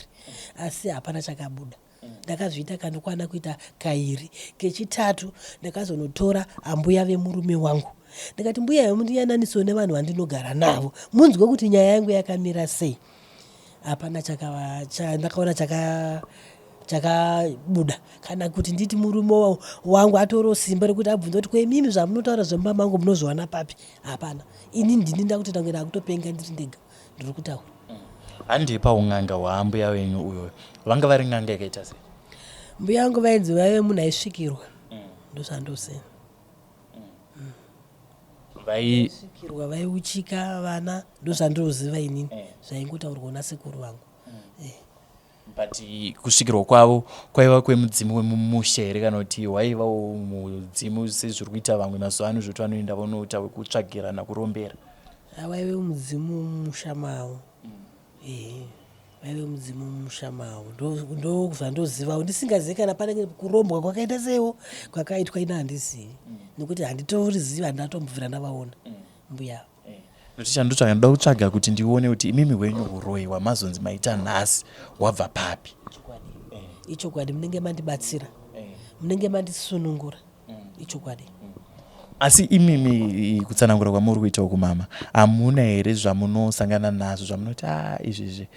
asi hapana chakabuda. Ndakazviita kandokwana kuita kairi. Kechitatu ndakazonotora ambuya vemurume wangu ndikati mbuya mundiyananiso nevanhu vandinogara navo munzwe kuti nyaya yangu yakamira sei. Hapana ndakaona chakabuda, kana kuti nditi murume wangu atoro simba rekuti abvunza kuti kwemimi zvamunotaura zvemumba mangu munozviwana papi. Hapana, ini ndini ndakuti ndangenda kutopenga ndiri ndega ndiri kutaura. Handi paung'anga hwambuya wenyu uyo vanga vari ng'anga yakaita sei? Mbuya wangu vainzi vaive munhu aisvikirwa ndosandosena vaisvikirwa vaiuchika vana ndozvandoziva inini zvaingotaurwa nasekuru vangu but kusvikirwa kwavo kwaiva kwemudzimu wemumusha here kana kuti waivawo mudzimu sezviri kuita vamwe mazuva ano zvoti vanoenda vanoita wekutsvagira nakurombera? Vaive mudzimu mumusha mavo vaive mudzimu mumusha mavo ndozvandozivawo ndisingazivi kana panenge kurombwa kwakaita seiwo kwakaitwa ina handizivi nekuti handitoriziva handatombobvira ndavaona mbuya nokuti chandotsvaga ndoda kutsvaga kuti ndione kuti imimi hwenyu uroyi hwamazonzi maita nhasi hwabva papi. ichokwadi munenge mandibatsira munenge mandisunungura ichokwadi. Asi imimi kutsanangura kwamuri kuita uku mama, hamuna here zvamunosangana nazvo zvamunoti izvizvi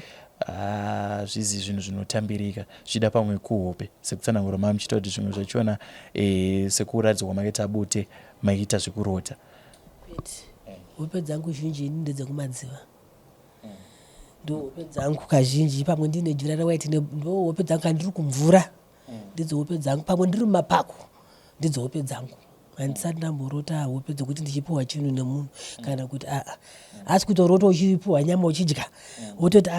zvizi zvinhu zvinotambirika zvida pamwe kuhope, sekutsanangura mama muchiita kuti zvimwe zvachiona sekuradzwa kwamaita bute maita zvekurota? Hope dzangu zhinji ini ndedzekumadziva ndo hope dzangu kazhinji pamwe ndine jura rewaiti ndo hope dzangu kandiri kumvura ndidzo hope dzangu pamwe ndiri mumapako ndidzo hope dzangu handisati ndamborota hope dzokuti ndichipiwa chinhu nemunhu kana kuti asi kutorota uchipiwa nyama uchidya wototi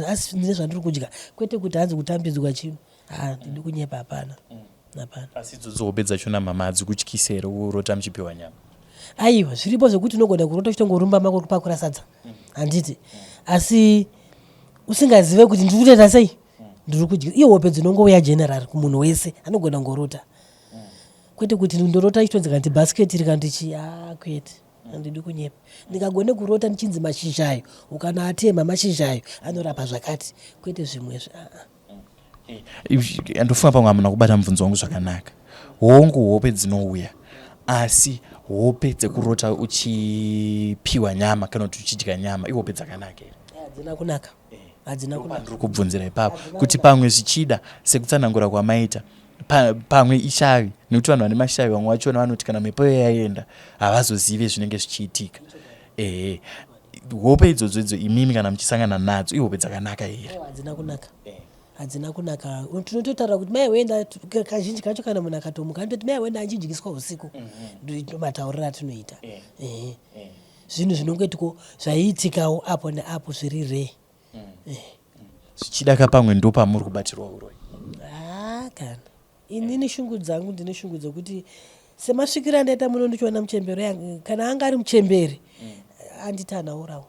asi ndine zvandiri kudya kwete kuti hanzi kutambidzwa chinhu ndiri kunyepa hapana. Asi idzodzo hope dzachona mama hadzikutyisa here kurota muchipiwa nyama? Aiwa zviripo zvokuti unogona kurota uchitongorumba mako kupakura sadza handiti asi usingazive kuti ndiri kutoita sei ndiri kudya. Iyo hope dzinongouya general kumunhu wese anogona ngorota kwete kuti ndorota ichitonzi kanti bhasiketi rikandichi kwete handidi kunyepa. Ndikagone kurota ndichinzi mashizhayo ukana atema mashizhayo anorapa zvakati kwete zvimwezve andofunga pamwe hamuna kubata mubvunzo wangu zvakanaka. Hongu hope dzinouya asi hope dzekurota uchipiwa nyama kana kuti uchidya nyama ihope dzakanaka here? Hadzina kunaka. Hadzina kunaka. Ndiri kubvunzira ipapo kuti pamwe zvichida sekutsanangura kwamaita pamwe ishavi nekuti vanhu vane mashavi vamwe vachona vanoti kana mhepo yaenda havazozive zvinenge zvichiitika. Hope idzodzo imimi kana muchisangana nadzo ihope dzakanaka here? Hadzina kunaka. Hadzina kunaka. Tinototaura kuti mai wenda kazhinji kacho kana munhu akatomuka anototi mai wenda anchidyiswa usiku matauriro atinoita zvinhu zvinongoitiko zvaiitikawo apo neapo zviri rei zvichida kapamwe ndo pamuri kubatirwa uroyi? Kana inini shungu dzangu ndine shungu dzokuti semasvikiro andaita muno ndichiona muchemberi yangu kana anga ari muchemberi anditanaurawo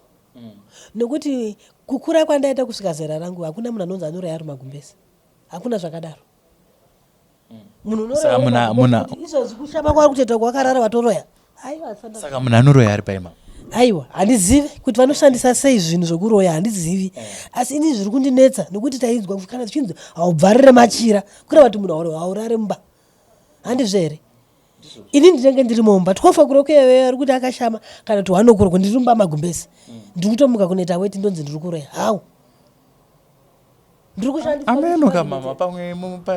nekuti kukura kwandaita kusvika zera rangu hakuna munhu anonzi anoroya ari magumbezi, hakuna zvakadaro. Munhu izvozvi kushama kwari kutoita kwakarara watoroya. Saka munhu anoroya ari paima? Aiwa handizivi kuti vanoshandisa sei zvinhu zvokuroya handizivi asi ini zviri kundinetsa nekuti tainzwa kana zvichinzi haubvarire machira kureva kuti munhu haurare mumba handizve here. Ini ndinenge ndiri mumba tikofa kurokeyo ari kuti akashama kana kuti hwanokurwa ndiri mumba magumbezi ndiri kutomuka kunoita weti ndonzi ndiri kuroya hawu ndiri kushandisa amenoka mama pamwe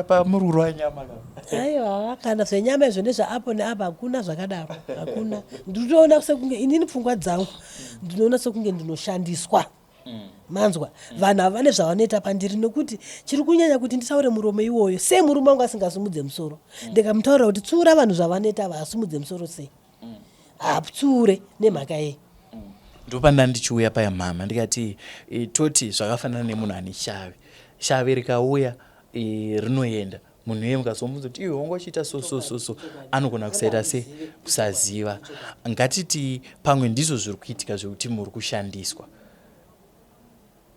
pamuri kuroya nyama aiwa kana zvenyama izvo nezvaapo neapo hakuna zvakadaro hakuna. Ndinoona sekunge inini pfungwa dzangu ndinoona sekunge ndinoshandiswa manzwa vanhu havane zvavanoita pandiri nekuti chiri kunyanya kuti nditaure muromo iwoyo sei murume wangu asingasumudze musoro ndikamutaurira kuti tsiura vanhu zvavanoita vaasumudze musoro sei haptsiure nemhaka yei. Ndopanda ndichiuya paya mama ndikati toti zvakafanana nemunhu ane shavi rikauya rinoenda munhu iye mukazomudza kuti iwe wanga uchiita so anogona kusaita se kusaziva. Ngatiti pamwe ndizvo zviri kuitika zvekuti muri kushandiswa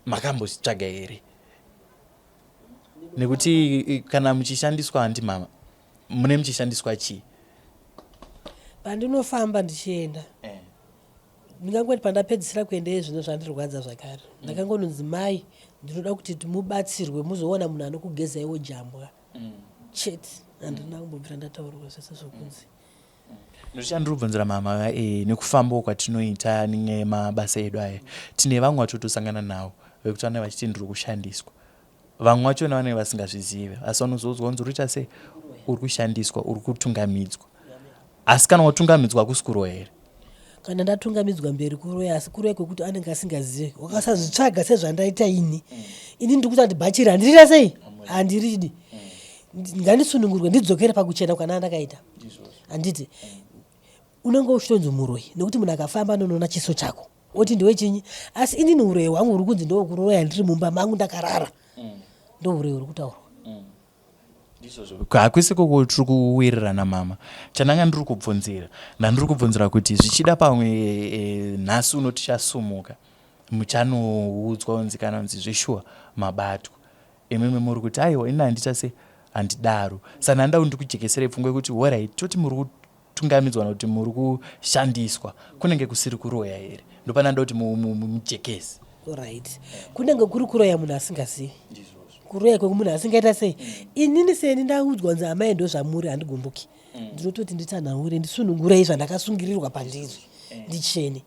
makambozvitsvaga here? Nekuti kana muchishandiswa handi mama mune muchishandiswa chii? Pandinofamba ndichienda ndingangoti pandapedzisira kuendeyo zvino zvandirwadza zvakare ndakangononzi mai ndinoda kuti mubatsirwe muzoona munhu anokugezaiwo jambwa chete handina kumbobvira ndataurwa zvese zvokunzi. Ndichandiri mama nekufambawo kwatinoita nemabasa edu aya tine vamwe watotosangana navo vekuti vanenge vachiti ndiri kushandiswa vamwe vachona vanenge vasingazvizive asi vanozoudzwa kunzi uriita sei uri kushandiswa uri kutungamidzwa asi kana watungamidzwa hakusi kuroya here? Kana ndatungamidzwa mberi kuroya asi kuroya kwekuti anenge asingazive wakasazvitsvaga sezvandaita ini ndiri kuti handibhachiri handiriita sei handiridi ngandisunungurwe ndidzokere pakuchena kana ndakaita handiti unenge uchitonzi muroyi nekuti munhu akafamba anonoona chiso chako oti ndiwe chinyi asi inini uroyi hwangu uri kunzi ndowekuroya ndiri mumba mangu ndakarara ndo uroyi uri kutaurwa hakwisi koko tiri kuwirirana mama chananga ndiri kubvunzira ndandiri kubvunzira kuti zvichida pamwe nhasi unoti chasumuka muchanoudzwa unzi kana unzi zveshuwa mabatwa imimi muri kuti aiwa ini handita se handidaro saka handau ndikujekeserai pfungwa yekuti orit toti muri kutungamidzwa kuti muri kushandiswa kunenge kusiri kuroya here ndopana nda kuti mujekesi right kunenge kuri kuroya munhu asingazivi kuroya kwekumunhu asingaita sei inini seni ndaudzwa nzi amai ndo zvamuri handigumbuki ndinototi nditsanhaure ndisunungurei zvandakasungirirwa pandiri ndichene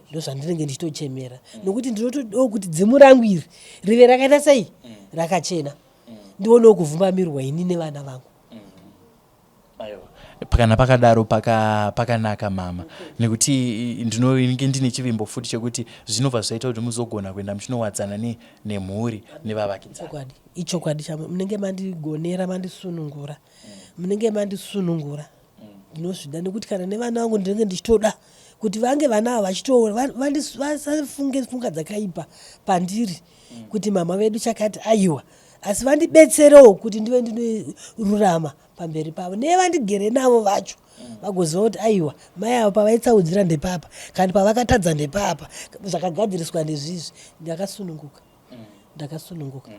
ndo zvandinenge ndichitochemera nokuti ndinotodawo kuti dzimu rangu iri rive rakaita sei rakachena ndionewo kuvhumbamirwa ini nevana vangu kana pakadaro pakanaka mama nekuti ndinenge ndine chivimbo futi chekuti zvinobva zvaita kuti muzogona kuenda muchinowadzana nemhuri nevavakidzani ichokwadi chamo munenge mandigonera mandisunungura munenge mandisunungura ndinozvida nekuti kana nevana vangu ndinenge ndichitoda kuti vange vana ava vasafunge pfungwa dzakaipa pandiri kuti mama vedu chakati aiwa asi vandibetserewo kuti ndive ndinorurama pamberi pavo nevandigere navo vacho vagoziva kuti aiwa mai avo pavaitsaudzira ndepapa kandi pavakatadza ndepapa zvakagadziriswa ndezvizvi ndakasununguka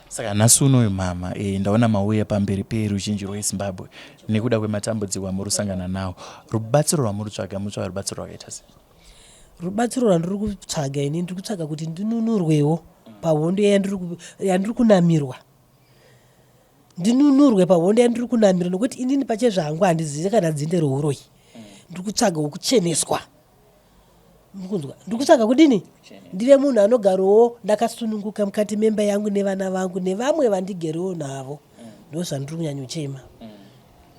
saka nhasi unoyu mama ndaona mauya pamberi peruzhinji rwezimbabwe nekuda kwematambudziko amurusangana nawo rubatsiro rwamurutsvaga mutsvaga rubatsiro rwakaita sei rubatsiro rwandiri kutsvaga ini ndiri kutsvaga kuti ndinunurwewo pahondo yandiri kunamirwa ndinunurwe pahondo yandiri kunamirwa nokuti inini pachezvangu handizivi kana dzinde reuroyi ndiri kutsvaga wokucheneswa mukunzwa ndiri kutsvaga kudini ndive munhu anogarowo ndakasununguka mukati memba yangu nevana vangu nevamwe vandigerewo navo ndo zvandiri kunyanyochema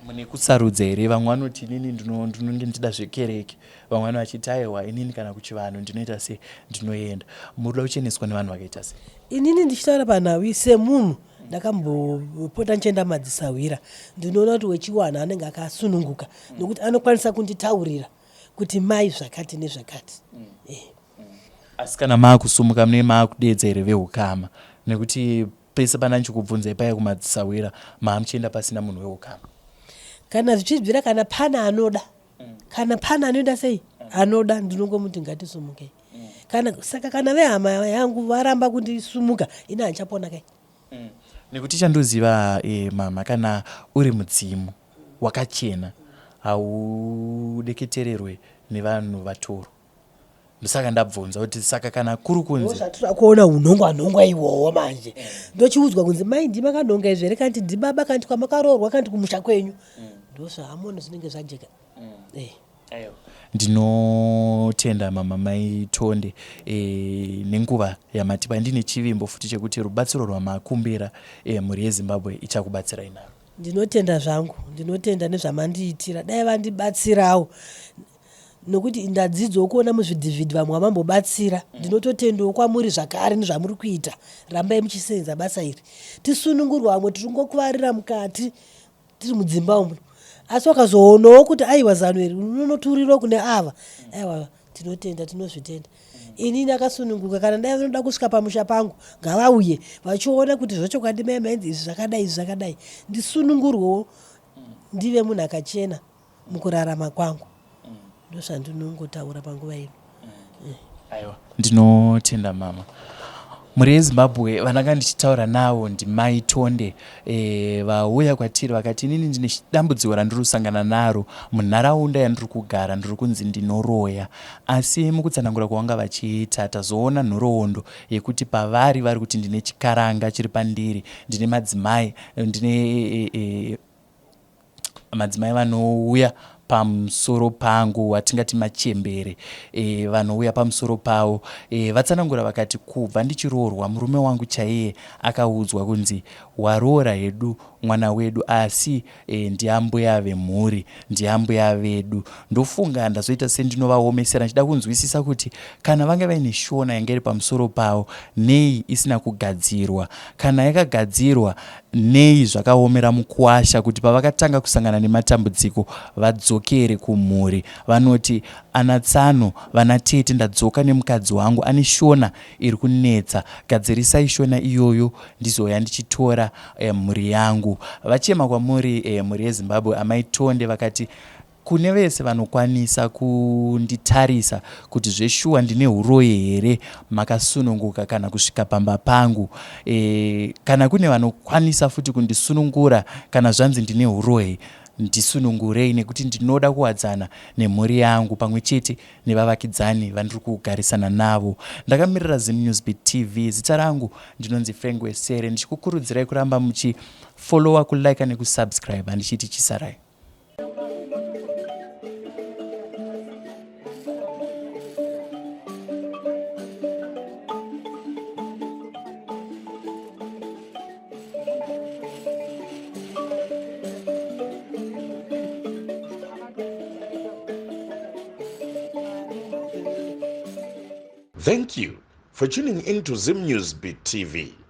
mune kutsarudza here vamwe vanoti inini ndinonge ndida zvekereke vamwe vano vachiti aiwa inini kana kuchivanhu ndinoita se ndinoenda murida kucheneswa nevanhu vakaita se inini ndichitaura panhawi semunhu ndakambopota ndichienda madzisawira ndinoona kuti wechiwana anenge akasununguka nokuti anokwanisa kunditaurira kuti mai zvakati nezvakati asi kana maakusumuka mune maakudedza here veukama nekuti pese pana ndichikubvunzai paya kumadzisawira maamuchienda pasina munhu weukama kana zvichibvira kana pana anoda kana pana anoenda sei anoda ndinongomuti ngatisumukei saka kana vehama yangu varamba kundisumuka ini handichapona kai nekuti chandoziva mama kana uri mudzimu wakachena haudeketererwe nevanhu vatoro ndosaka ndabvunza kuti saka kana kuri kunzi zvatira kuona unhongwa iwowo manje ndochiudzwa kunzi mai ndimakanhonga izvere kanti ndibaba kanti kwamakaroorwa kanti kumusha kwenyu ndozvaamoni zvinenge zvajeka ndinotenda mama mai Tonde nenguva yamatipa ndine chivimbo futi chekuti rubatsiro rwamakumbira mhuri yeZimbabwe ichakubatsirai naro ndinotenda zvangu ndinotenda nezvamandiitira dai vandibatsirawo nokuti ndadzidzawo kuona muzvidhivhidhi vamwe vamambobatsira ndinototendawo kwamuri zvakare nezvamuri kuita rambai muchisenza basa iri tisunungurwa vamwe tiri ngokuvarira mukati tiri mudzimba umu asi wakazoonawo kuti aiwa zano iri unonoturirawo kune ava aiwa tinotenda tinozvitenda ini ndakasununguka kana dai vanoda kusvika pamusha pangu ngavauye vachiona kuti zvochokwadi mai mainzi izvi zvakadai izvi zvakadai ndisunungurwewo ndive munhu akachena mukurarama kwangu ndozvandinongotaura panguva ino aiwa ndinotenda mama mhuri yeZimbabwe vandanga ndichitaura navo ndimai Tonde vauya kwatiri vakati inini ndine dambudziko randiri kusangana naro munharaunda yandiri kugara ndiri kunzi ndinoroya asi mukutsanangura kwavanga vachiita tazoona nhoroondo yekuti pavari vari kuti ndine chikaranga chiri pandiri ndine madzimai vanouya pamusoro pangu watingati machembere vanouya pamusoro pavo vatsanangura vakati kubva ndichiroorwa murume wangu chaiye akaudzwa kunzi waroora hedu mwana wedu asi ndiambuya vemhuri ndiambuya vedu ndofunga ndazoita sendinovaomesera ndichida kunzwisisa kuti kana vanga vaine shona yanga iri pamusoro pavo nei isina kugadzirwa kana yakagadzirwa nei zvakaomera mukuwasha kuti pavakatanga kusangana nematambudziko vadzokere kumhuri. Vanoti ana Tsano, vana Tete, ndadzoka nemukadzi wangu ane shona iri kunetsa, gadzirisai shona iyoyo ndizouya ndichitora mhuri yangu. Vachema kwamuri mhuri yeZimbabwe, amai Tonde, vakati kune vese vanokwanisa kunditarisa kuti zveshuwa ndine uroyi here, makasununguka kana kusvika pamba pangu. Kana kune vanokwanisa futi kundisunungura kana zvanzi ndine uroyi, ndisunungurei, nekuti ndinoda kuwadzana nemhuri yangu pamwe chete nevavakidzani vandiri kugarisana navo. Ndakamirira ZimNewsBeat TV. Zita rangu ndinonzi Frank Wesere, ndichikukurudzirai kuramba muchifollowa, kulike nekusubscribe, ndichiti chisarai. Thank you for tuning into ZimNewsBeat TV.